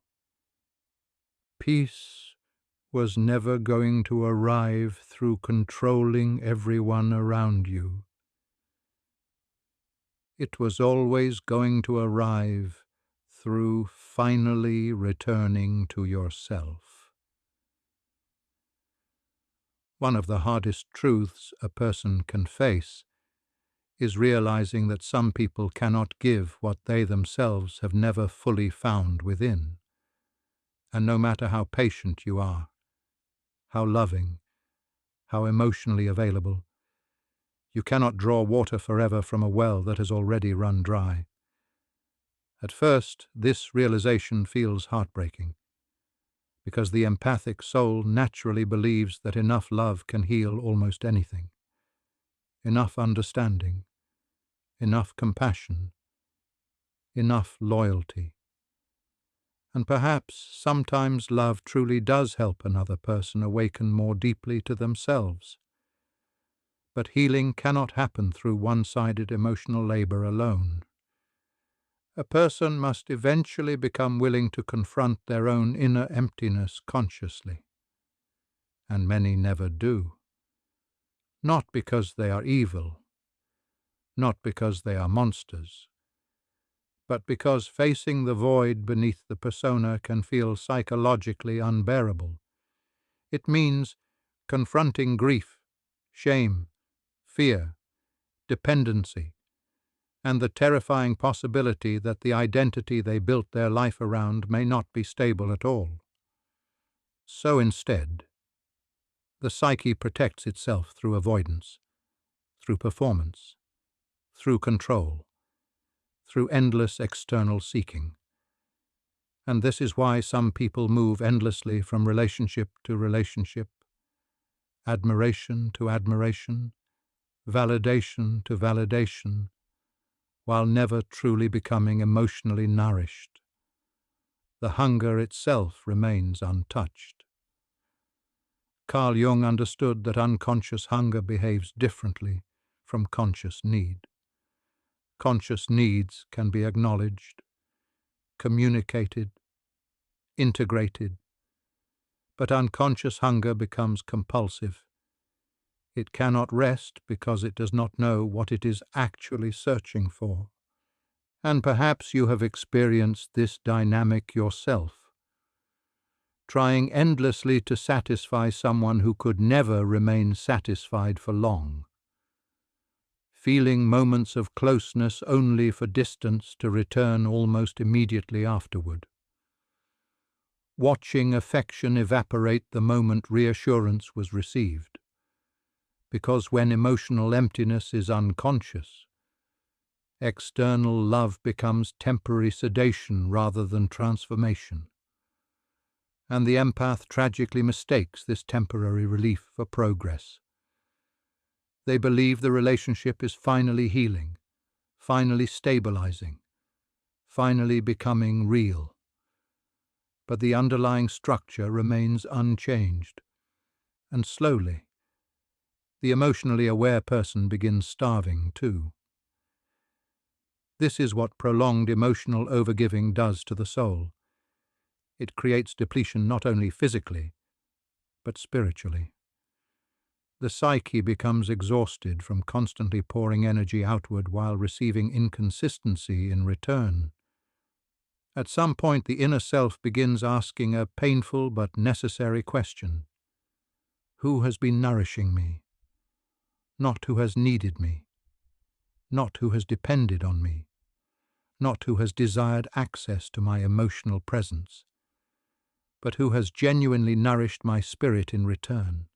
Peace was never going to arrive through controlling everyone around you. It was always going to arrive through finally returning to yourself. One of the hardest truths a person can face is realizing that some people cannot give what they themselves have never fully found within. And no matter how patient you are, how loving, how emotionally available, you cannot draw water forever from a well that has already run dry. At first, this realization feels heartbreaking, because the empathic soul naturally believes that enough love can heal almost anything. Enough understanding, enough compassion, enough loyalty. And perhaps sometimes love truly does help another person awaken more deeply to themselves. But healing cannot happen through one-sided emotional labor alone. A person must eventually become willing to confront their own inner emptiness consciously. And many never do. Not because they are evil, not because they are monsters, but because facing the void beneath the persona can feel psychologically unbearable. It means confronting grief, shame, fear, dependency, and the terrifying possibility that the identity they built their life around may not be stable at all. So instead, the psyche protects itself through avoidance, through performance, through control, through endless external seeking. And this is why some people move endlessly from relationship to relationship, admiration to admiration, validation to validation, while never truly becoming emotionally nourished. The hunger itself remains untouched. Carl Jung understood that unconscious hunger behaves differently from conscious need. Conscious needs can be acknowledged, communicated, integrated, but unconscious hunger becomes compulsive. It cannot rest because it does not know what it is actually searching for. And perhaps you have experienced this dynamic yourself, trying endlessly to satisfy someone who could never remain satisfied for long, feeling moments of closeness only for distance to return almost immediately afterward, watching affection evaporate the moment reassurance was received, because when emotional emptiness is unconscious, external love becomes temporary sedation rather than transformation. And the empath tragically mistakes this temporary relief for progress. They believe the relationship is finally healing, finally stabilizing, finally becoming real. But the underlying structure remains unchanged, and slowly, the emotionally aware person begins starving too. This is what prolonged emotional overgiving does to the soul. It creates depletion not only physically, but spiritually. The psyche becomes exhausted from constantly pouring energy outward while receiving inconsistency in return. At some point, the inner self begins asking a painful but necessary question. Who has been nourishing me? Not who has needed me. Not who has depended on me. Not who has desired access to my emotional presence, but who has genuinely nourished my spirit in return.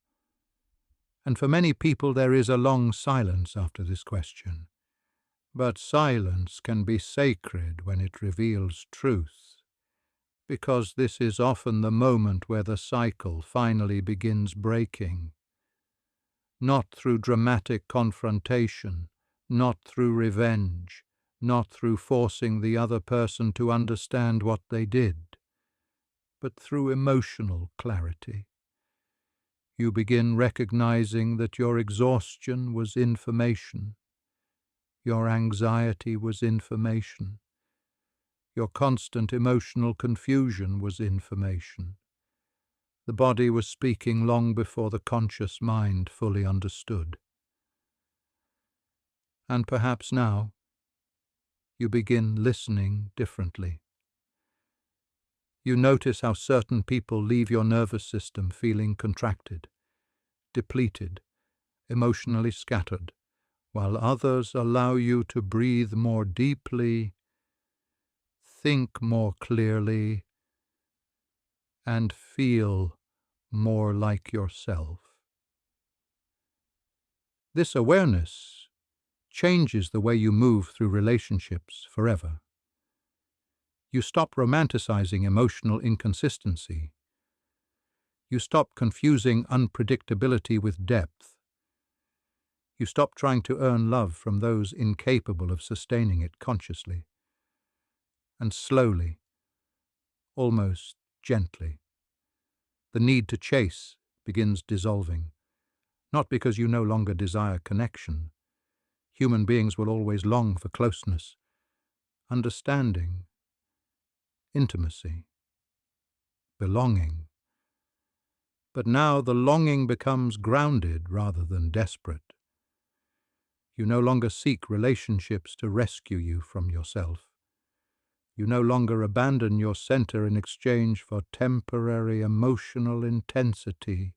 And for many people there is a long silence after this question, But silence can be sacred when it reveals truth, because this is often the moment where the cycle finally begins breaking. Not through dramatic confrontation, not through revenge, not through forcing the other person to understand what they did, but through emotional clarity. You begin recognizing that your exhaustion was information, your anxiety was information, your constant emotional confusion was information. The body was speaking long before the conscious mind fully understood. And perhaps now, you begin listening differently. You notice how certain people leave your nervous system feeling contracted, depleted, emotionally scattered, while others allow you to breathe more deeply, think more clearly, and feel more like yourself. This awareness changes the way you move through relationships forever. You stop romanticizing emotional inconsistency. You stop confusing unpredictability with depth. You stop trying to earn love from those incapable of sustaining it consciously. And slowly, almost gently, the need to chase begins dissolving. Not because you no longer desire connection. Human beings will always long for closeness, understanding, intimacy, belonging. But now the longing becomes grounded rather than desperate. You no longer seek relationships to rescue you from yourself. You no longer abandon your center in exchange for temporary emotional intensity.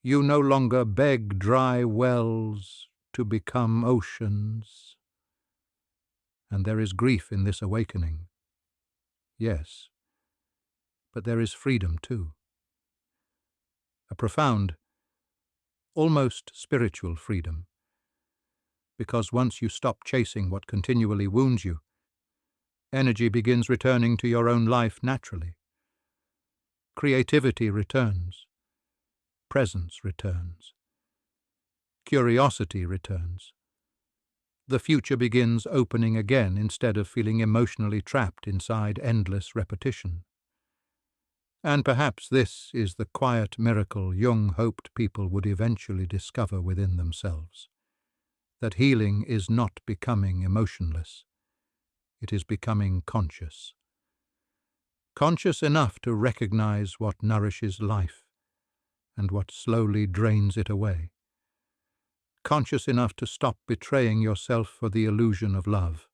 You no longer beg dry wells to become oceans. And there is grief in this awakening. Yes, but there is freedom too. A profound, almost spiritual freedom. Because once you stop chasing what continually wounds you, energy begins returning to your own life naturally. Creativity returns. Presence returns. Curiosity returns. The future begins opening again instead of feeling emotionally trapped inside endless repetition. And perhaps this is the quiet miracle Jung hoped people would eventually discover within themselves. That healing is not becoming emotionless. It is becoming conscious. Conscious enough to recognize what nourishes life and what slowly drains it away. Conscious enough to stop betraying yourself for the illusion of love.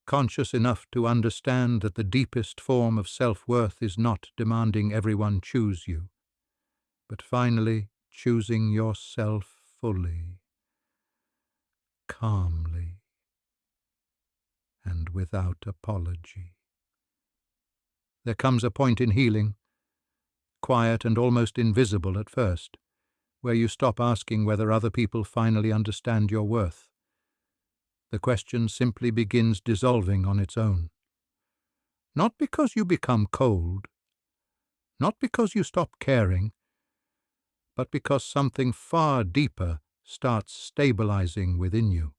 Conscious enough to understand that the deepest form of self-worth is not demanding everyone choose you, but finally choosing yourself fully, calmly, and without apology. There comes a point in healing, quiet and almost invisible at first, where you stop asking whether other people finally understand your worth. The question simply begins dissolving on its own. Not because you become cold, not because you stop caring, but because something far deeper starts stabilizing within you.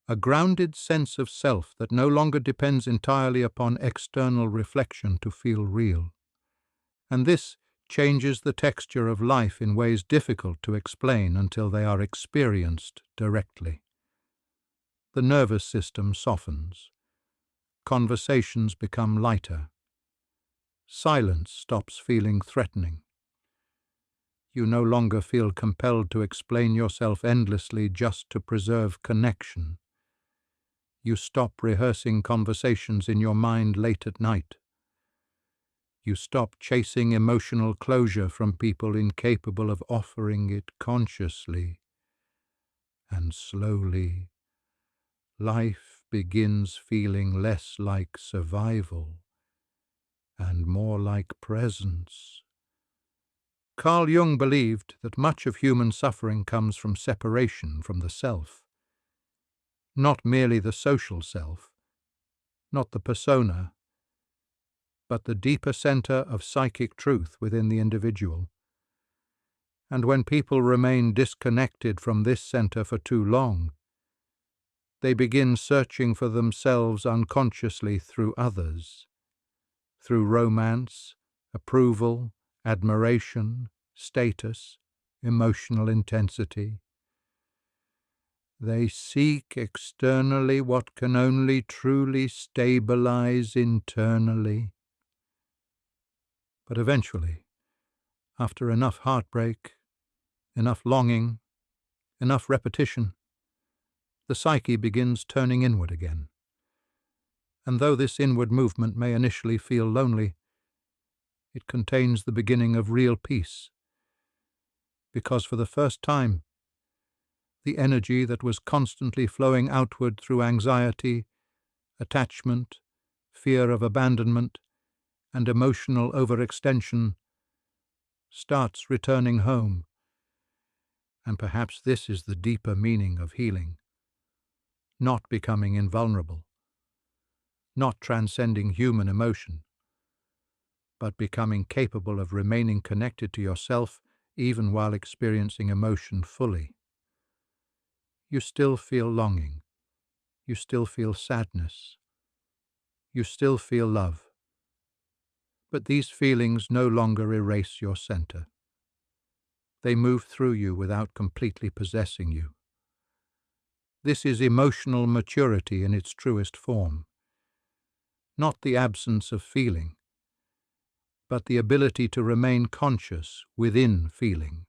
A grounded sense of self that no longer depends entirely upon external reflection to feel real. And this changes the texture of life in ways difficult to explain until they are experienced directly. The nervous system softens. Conversations become lighter. Silence stops feeling threatening. You no longer feel compelled to explain yourself endlessly just to preserve connection. You stop rehearsing conversations in your mind late at night. You stop chasing emotional closure from people incapable of offering it consciously. And slowly, life begins feeling less like survival and more like presence, Carl Jung believed that much of human suffering comes from separation from the self. Not merely the social self, not the persona, but the deeper center of psychic truth within the individual. And when people remain disconnected from this center for too long, they begin searching for themselves unconsciously through others, through romance, approval, admiration, status, emotional intensity. They seek externally what can only truly stabilize internally. But eventually, after enough heartbreak, enough longing, enough repetition, the psyche begins turning inward again. And though this inward movement may initially feel lonely, it contains the beginning of real peace, because for the first time, the energy that was constantly flowing outward through anxiety, attachment, fear of abandonment, and emotional overextension starts returning home. And perhaps this is the deeper meaning of healing: not becoming invulnerable, not transcending human emotion, but becoming capable of remaining connected to yourself even while experiencing emotion fully. You still feel longing, you still feel sadness, you still feel love, but these feelings no longer erase your center. They move through you without completely possessing you. This is emotional maturity in its truest form. Not the absence of feeling, but the ability to remain conscious within feeling.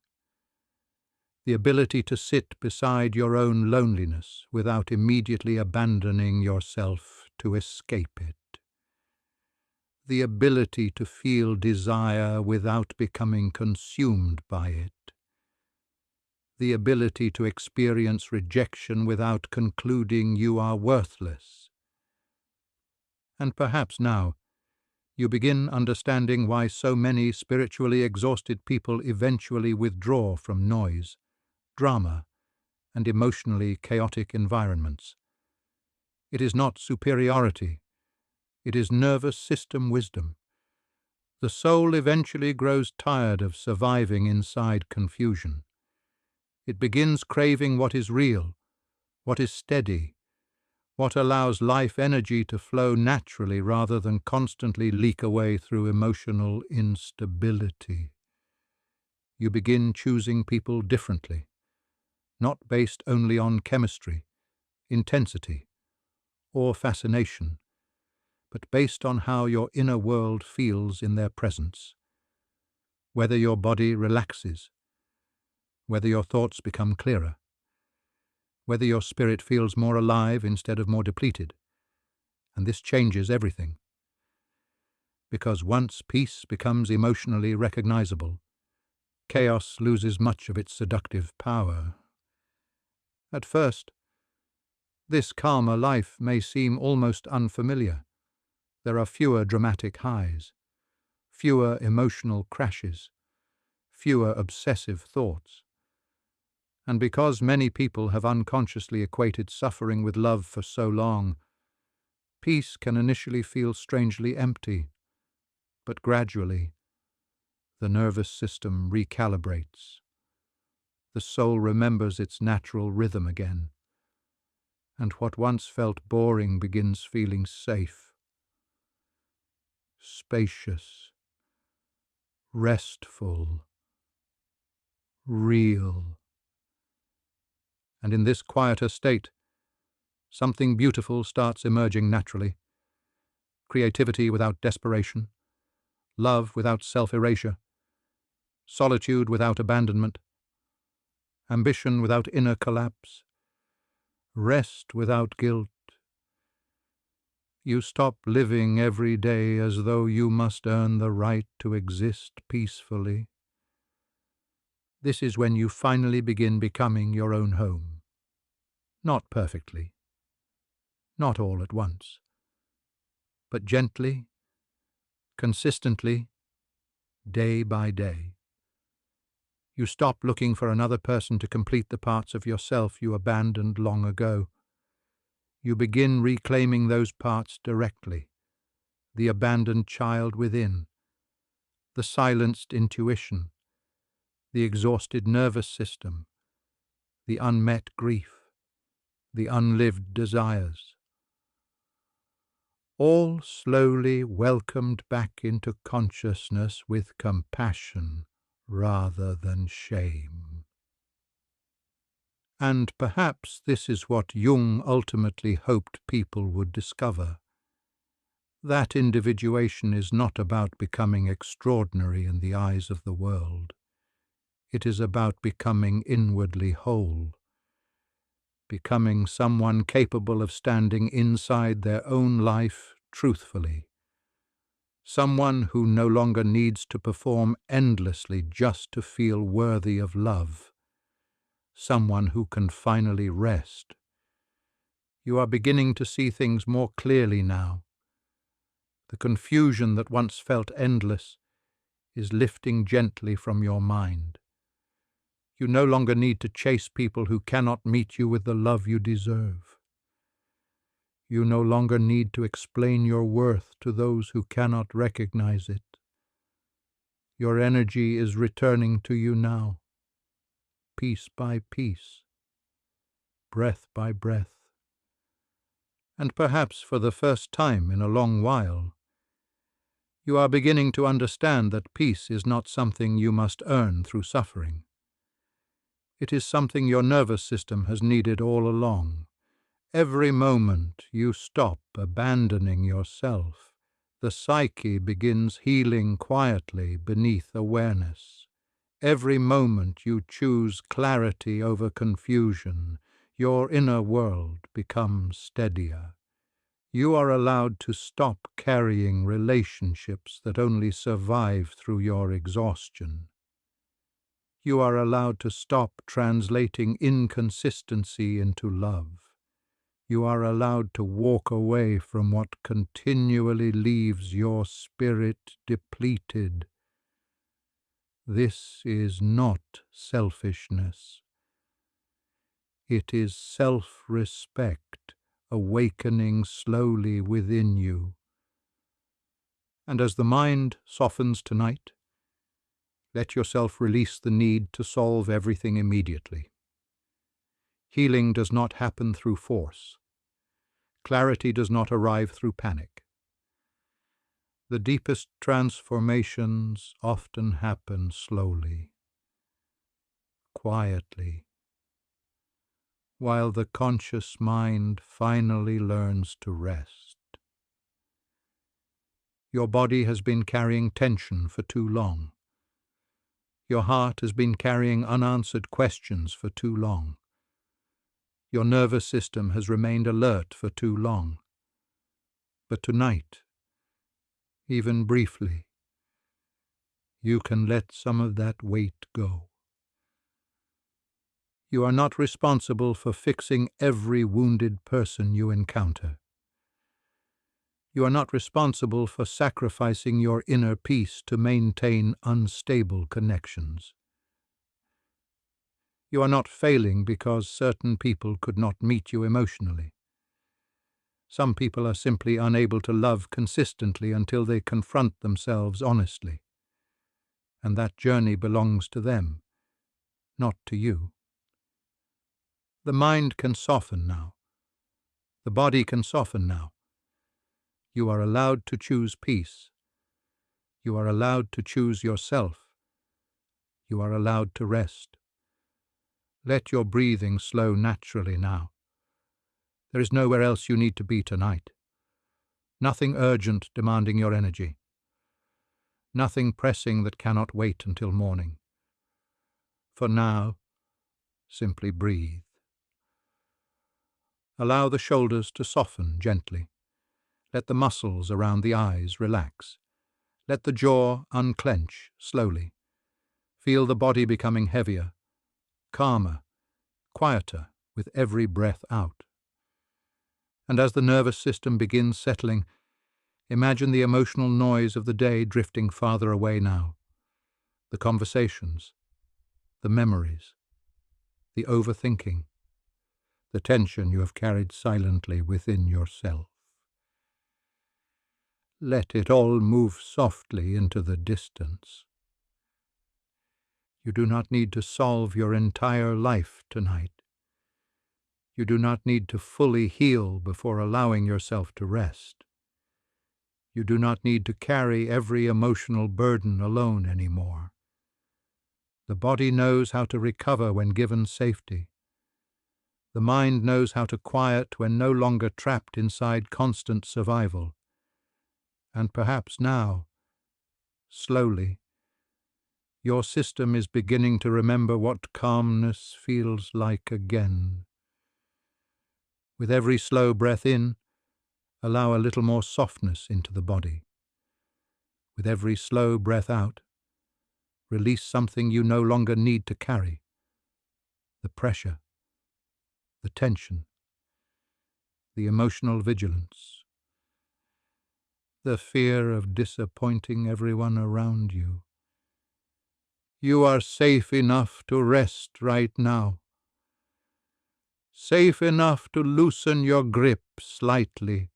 The ability to sit beside your own loneliness without immediately abandoning yourself to escape it. The ability to feel desire without becoming consumed by it. The ability to experience rejection without concluding you are worthless. And perhaps now, you begin understanding why so many spiritually exhausted people eventually withdraw from noise, drama, and emotionally chaotic environments. It is not superiority, it is nervous system wisdom. The soul eventually grows tired of surviving inside confusion. It begins craving what is real, what is steady, what allows life energy to flow naturally rather than constantly leak away through emotional instability. You begin choosing people differently, not based only on chemistry, intensity, or fascination, but based on how your inner world feels in their presence. Whether your body relaxes, whether your thoughts become clearer, whether your spirit feels more alive instead of more depleted. And this changes everything. Because once peace becomes emotionally recognizable, chaos loses much of its seductive power. At first, this calmer life may seem almost unfamiliar. There are fewer dramatic highs, fewer emotional crashes, fewer obsessive thoughts. And because many people have unconsciously equated suffering with love for so long, peace can initially feel strangely empty, but gradually, the nervous system recalibrates. The soul remembers its natural rhythm again, and what once felt boring begins feeling safe, spacious, restful, real. And in this quieter state, something beautiful starts emerging naturally. Creativity without desperation, love without self-erasure, solitude without abandonment, ambition without inner collapse, rest without guilt. You stop living every day as though you must earn the right to exist peacefully. This is when you finally begin becoming your own home. Not perfectly, not all at once, but gently, consistently, day by day. You stop looking for another person to complete the parts of yourself you abandoned long ago. You begin reclaiming those parts directly, the abandoned child within, the silenced intuition, the exhausted nervous system, the unmet grief, the unlived desires. All slowly welcomed back into consciousness with compassion rather than shame. And perhaps this is what Jung ultimately hoped people would discover. That individuation is not about becoming extraordinary in the eyes of the world. It is about becoming inwardly whole, becoming someone capable of standing inside their own life truthfully, someone who no longer needs to perform endlessly just to feel worthy of love, someone who can finally rest. You are beginning to see things more clearly now. The confusion that once felt endless is lifting gently from your mind. You no longer need to chase people who cannot meet you with the love you deserve. You no longer need to explain your worth to those who cannot recognize it. Your energy is returning to you now, piece by piece, breath by breath. And perhaps for the first time in a long while, you are beginning to understand that peace is not something you must earn through suffering. It is something your nervous system has needed all along. Every moment you stop abandoning yourself, the psyche begins healing quietly beneath awareness. Every moment you choose clarity over confusion, your inner world becomes steadier. You are allowed to stop carrying relationships that only survive through your exhaustion. You are allowed to stop translating inconsistency into love. You are allowed to walk away from what continually leaves your spirit depleted. This is not selfishness. It is self-respect awakening slowly within you. And as the mind softens tonight, let yourself release the need to solve everything immediately. Healing does not happen through force. Clarity does not arrive through panic. The deepest transformations often happen slowly, quietly, while the conscious mind finally learns to rest. Your body has been carrying tension for too long. Your heart has been carrying unanswered questions for too long. Your nervous system has remained alert for too long. But tonight, even briefly, you can let some of that weight go. You are not responsible for fixing every wounded person you encounter. You are not responsible for sacrificing your inner peace to maintain unstable connections. You are not failing because certain people could not meet you emotionally. Some people are simply unable to love consistently until they confront themselves honestly. And that journey belongs to them, not to you. The mind can soften now. The body can soften now. You are allowed to choose peace. You are allowed to choose yourself. You are allowed to rest. Let your breathing slow naturally now. There is nowhere else you need to be tonight. Nothing urgent demanding your energy. Nothing pressing that cannot wait until morning. For now, simply breathe. Allow the shoulders to soften gently. Let the muscles around the eyes relax. Let the jaw unclench slowly. Feel the body becoming heavier, calmer, quieter with every breath out. And as the nervous system begins settling, imagine the emotional noise of the day drifting farther away now. The conversations, the memories, the overthinking, the tension you have carried silently within yourself. Let it all move softly into the distance. You do not need to solve your entire life tonight. You do not need to fully heal before allowing yourself to rest. You do not need to carry every emotional burden alone anymore. The body knows how to recover when given safety. The mind knows how to quiet when no longer trapped inside constant survival. And perhaps now, slowly, your system is beginning to remember what calmness feels like again. With every slow breath in, allow a little more softness into the body. With every slow breath out, release something you no longer need to carry. The pressure, the tension, the emotional vigilance, the fear of disappointing everyone around you. You are safe enough to rest right now. Safe enough to loosen your grip slightly.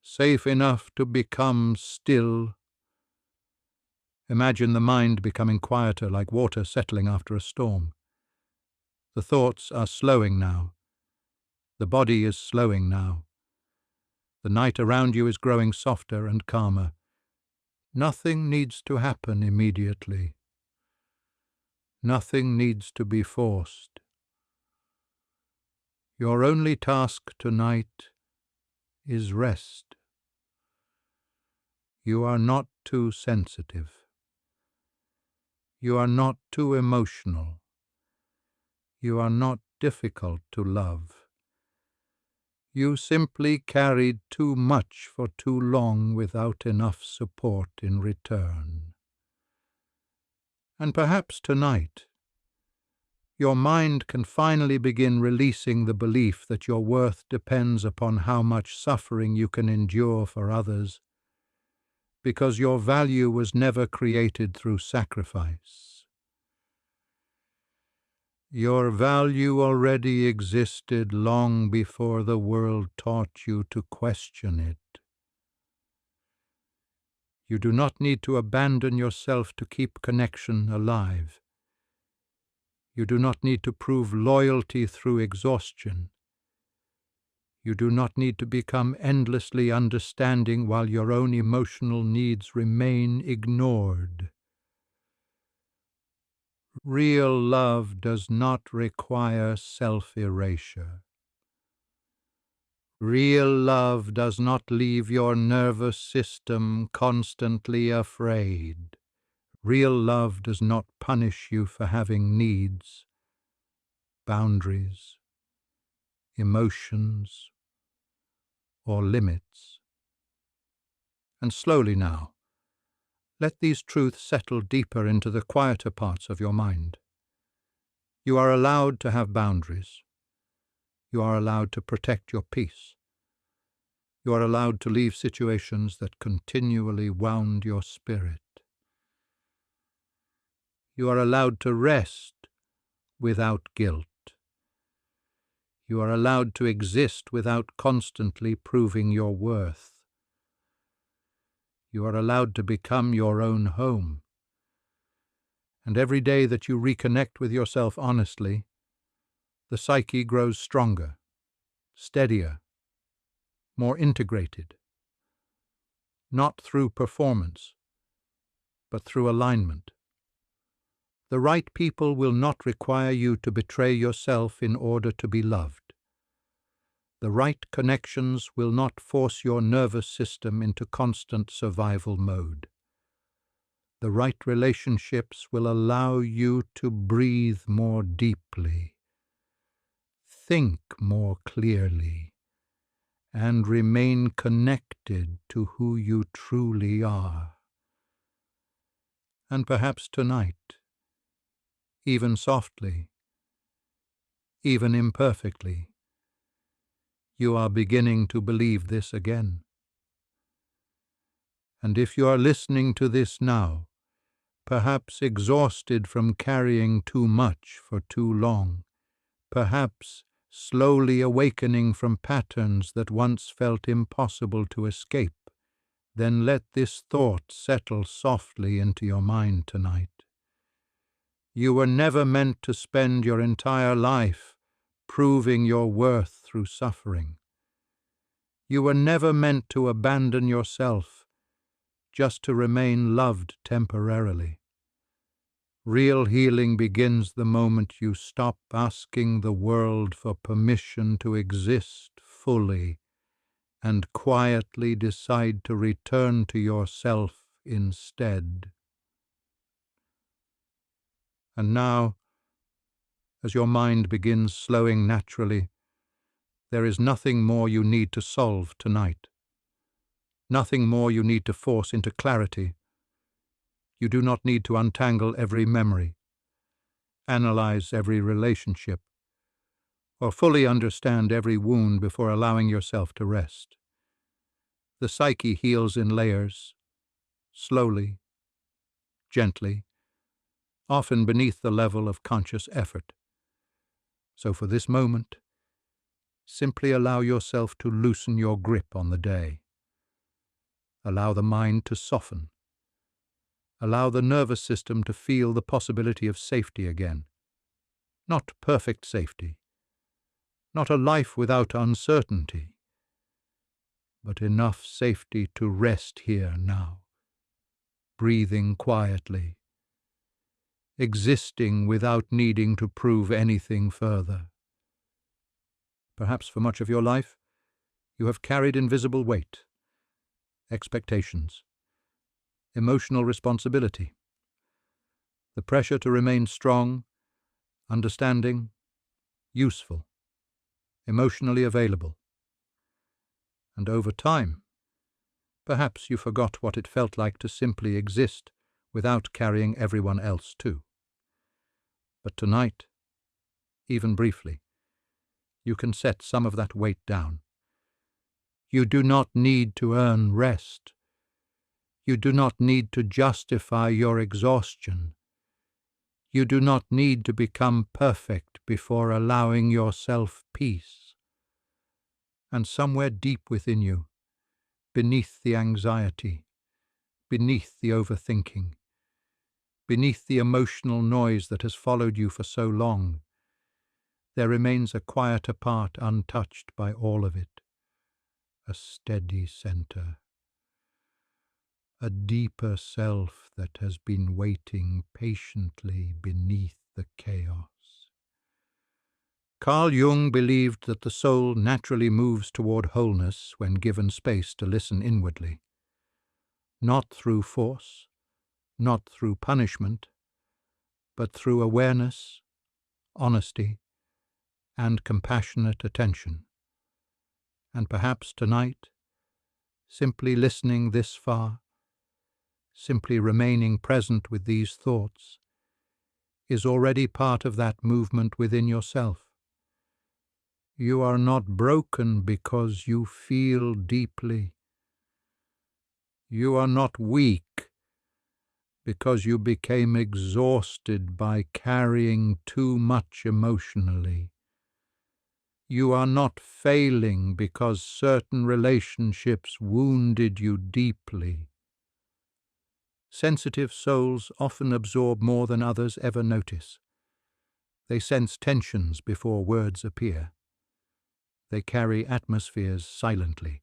Safe enough to become still. Imagine the mind becoming quieter like water settling after a storm. The thoughts are slowing now. The body is slowing now. The night around you is growing softer and calmer. Nothing needs to happen immediately. Nothing needs to be forced. Your only task tonight is rest. You are not too sensitive. You are not too emotional. You are not difficult to love. You simply carried too much for too long without enough support in return. And perhaps tonight, your mind can finally begin releasing the belief that your worth depends upon how much suffering you can endure for others, because your value was never created through sacrifice. Your value already existed long before the world taught you to question it. You do not need to abandon yourself to keep connection alive. You do not need to prove loyalty through exhaustion. You do not need to become endlessly understanding while your own emotional needs remain ignored. Real love does not require self-erasure. Real love does not leave your nervous system constantly afraid. Real love does not punish you for having needs, boundaries, emotions, or limits. And slowly now, let these truths settle deeper into the quieter parts of your mind. You are allowed to have boundaries. You are allowed to protect your peace. You are allowed to leave situations that continually wound your spirit. You are allowed to rest without guilt. You are allowed to exist without constantly proving your worth. You are allowed to become your own home. And every day that you reconnect with yourself honestly, the psyche grows stronger, steadier, more integrated, not through performance, but through alignment. The right people will not require you to betray yourself in order to be loved. The right connections will not force your nervous system into constant survival mode. The right relationships will allow you to breathe more deeply, think more clearly, and remain connected to who you truly are. And perhaps tonight, even softly, even imperfectly, you are beginning to believe this again. And if you are listening to this now, perhaps exhausted from carrying too much for too long, perhaps slowly awakening from patterns that once felt impossible to escape, then let this thought settle softly into your mind tonight. You were never meant to spend your entire life proving your worth through suffering. You were never meant to abandon yourself just to remain loved temporarily. Real healing begins the moment you stop asking the world for permission to exist fully and quietly decide to return to yourself instead. And now, as your mind begins slowing naturally, there is nothing more you need to solve tonight. Nothing more you need to force into clarity. You do not need to untangle every memory, analyze every relationship, or fully understand every wound before allowing yourself to rest. The psyche heals in layers, slowly, gently, often beneath the level of conscious effort. So for this moment, simply allow yourself to loosen your grip on the day. Allow the mind to soften. Allow the nervous system to feel the possibility of safety again. Not perfect safety, not a life without uncertainty, but enough safety to rest here now, breathing quietly, existing without needing to prove anything further. Perhaps for much of your life, you have carried invisible weight, expectations, emotional responsibility, the pressure to remain strong, understanding, useful, emotionally available. And over time, perhaps you forgot what it felt like to simply exist without carrying everyone else too. But tonight, even briefly, you can set some of that weight down. You do not need to earn rest. You do not need to justify your exhaustion. You do not need to become perfect before allowing yourself peace. And somewhere deep within you, beneath the anxiety, beneath the overthinking, beneath the emotional noise that has followed you for so long, there remains a quieter part untouched by all of it, a steady center, a deeper self that has been waiting patiently beneath the chaos. Carl Jung believed that the soul naturally moves toward wholeness when given space to listen inwardly. Not through force, not through punishment, but through awareness, honesty, and compassionate attention. And perhaps tonight, simply listening this far, simply remaining present with these thoughts, is already part of that movement within yourself. You are not broken because you feel deeply. You are not weak because you became exhausted by carrying too much emotionally. You are not failing because certain relationships wounded you deeply. Sensitive souls often absorb more than others ever notice. They sense tensions before words appear. They carry atmospheres silently.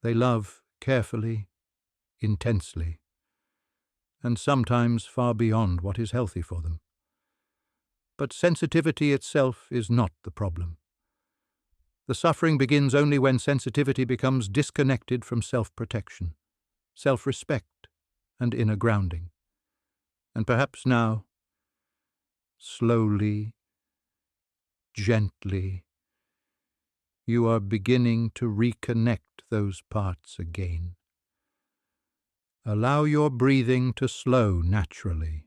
They love carefully, intensely, and sometimes far beyond what is healthy for them. But sensitivity itself is not the problem. The suffering begins only when sensitivity becomes disconnected from self-protection, self-respect, and inner grounding. And perhaps now, slowly, gently, you are beginning to reconnect those parts again. Allow your breathing to slow naturally.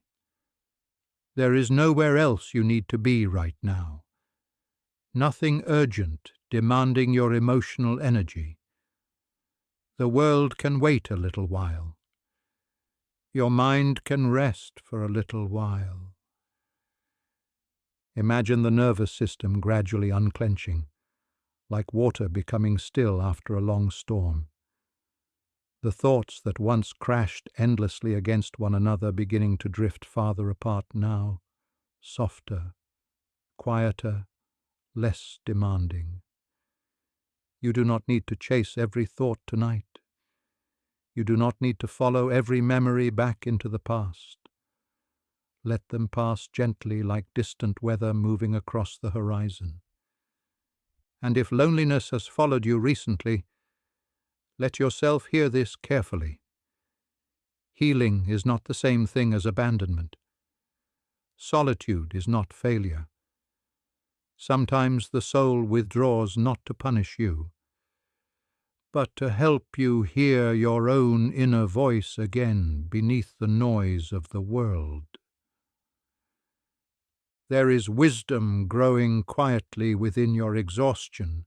There is nowhere else you need to be right now. Nothing urgent demanding your emotional energy. The world can wait a little while. Your mind can rest for a little while. Imagine the nervous system gradually unclenching, like water becoming still after a long storm. The thoughts that once crashed endlessly against one another beginning to drift farther apart now, softer, quieter, less demanding. You do not need to chase every thought tonight. You do not need to follow every memory back into the past. Let them pass gently like distant weather moving across the horizon. And if loneliness has followed you recently, let yourself hear this carefully. Healing is not the same thing as abandonment. Solitude is not failure. Sometimes the soul withdraws not to punish you, but to help you hear your own inner voice again beneath the noise of the world. There is wisdom growing quietly within your exhaustion.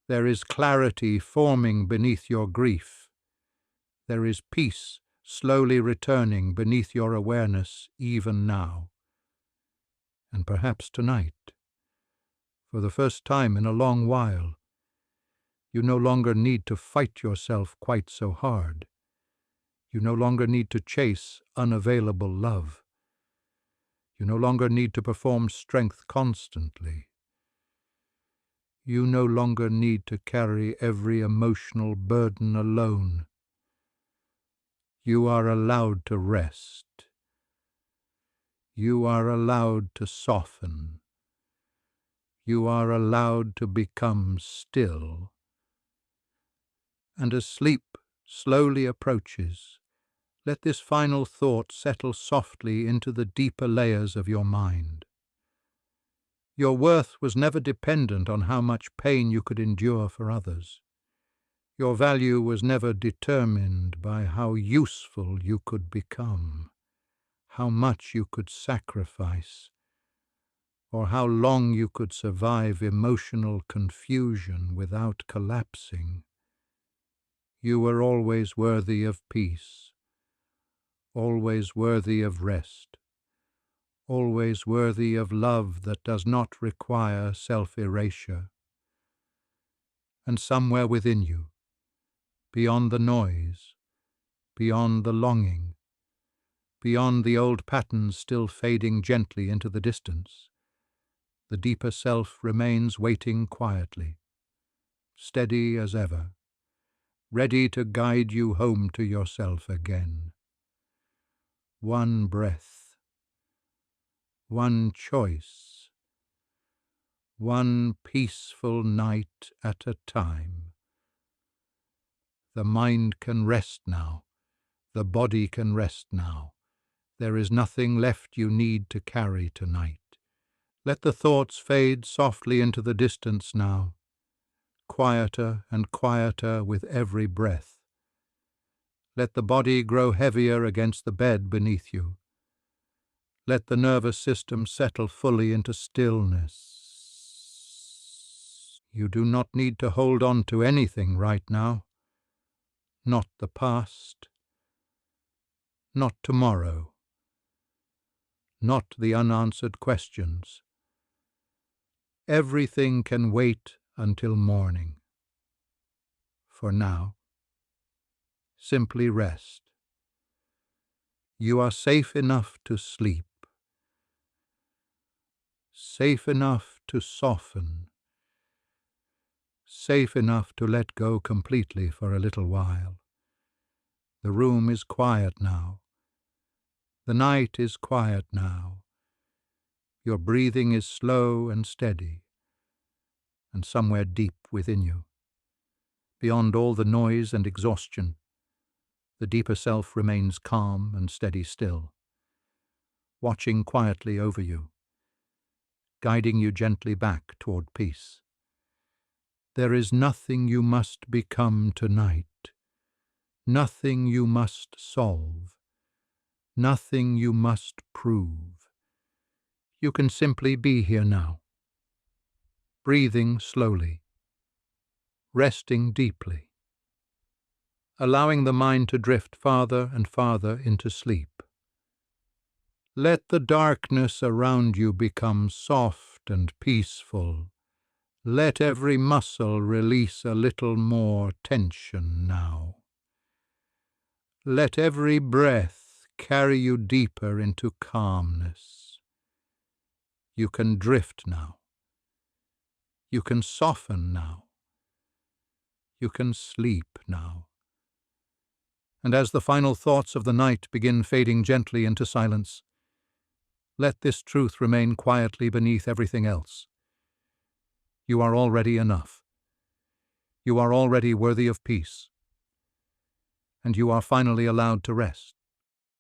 There is clarity forming beneath your grief. There is peace slowly returning beneath your awareness even now. And perhaps tonight, for the first time in a long while, you no longer need to fight yourself quite so hard. You no longer need to chase unavailable love. You no longer need to perform strength constantly. You no longer need to carry every emotional burden alone. You are allowed to rest. You are allowed to soften. You are allowed to become still. And as sleep slowly approaches, let this final thought settle softly into the deeper layers of your mind. Your worth was never dependent on how much pain you could endure for others. Your value was never determined by how useful you could become, how much you could sacrifice, or how long you could survive emotional confusion without collapsing. You were always worthy of peace, always worthy of rest, always worthy of love that does not require self-erasure. And somewhere within you, beyond the noise, beyond the longing, beyond the old patterns still fading gently into the distance, the deeper self remains waiting quietly, steady as ever, ready to guide you home to yourself again. One breath, one choice, one peaceful night at a time. The mind can rest now. The body can rest now. There is nothing left you need to carry tonight. Let the thoughts fade softly into the distance now, quieter and quieter with every breath. Let the body grow heavier against the bed beneath you. Let the nervous system settle fully into stillness. You do not need to hold on to anything right now. Not the past. Not tomorrow. Not the unanswered questions. Everything can wait until morning. For now, simply rest. You are safe enough to sleep, safe enough to soften, safe enough to let go completely for a little while. The room is quiet now. The night is quiet now. Your breathing is slow and steady, and somewhere deep within you, beyond all the noise and exhaustion, the deeper self remains calm and steady still, watching quietly over you, guiding you gently back toward peace. There is nothing you must become tonight, nothing you must solve, nothing you must prove. You can simply be here now, breathing slowly, resting deeply, allowing the mind to drift farther and farther into sleep. Let the darkness around you become soft and peaceful. Let every muscle release a little more tension now. Let every breath carry you deeper into calmness. You can drift now. You can soften now. You can sleep now. And as the final thoughts of the night begin fading gently into silence, let this truth remain quietly beneath everything else. You are already enough. You are already worthy of peace. And you are finally allowed to rest.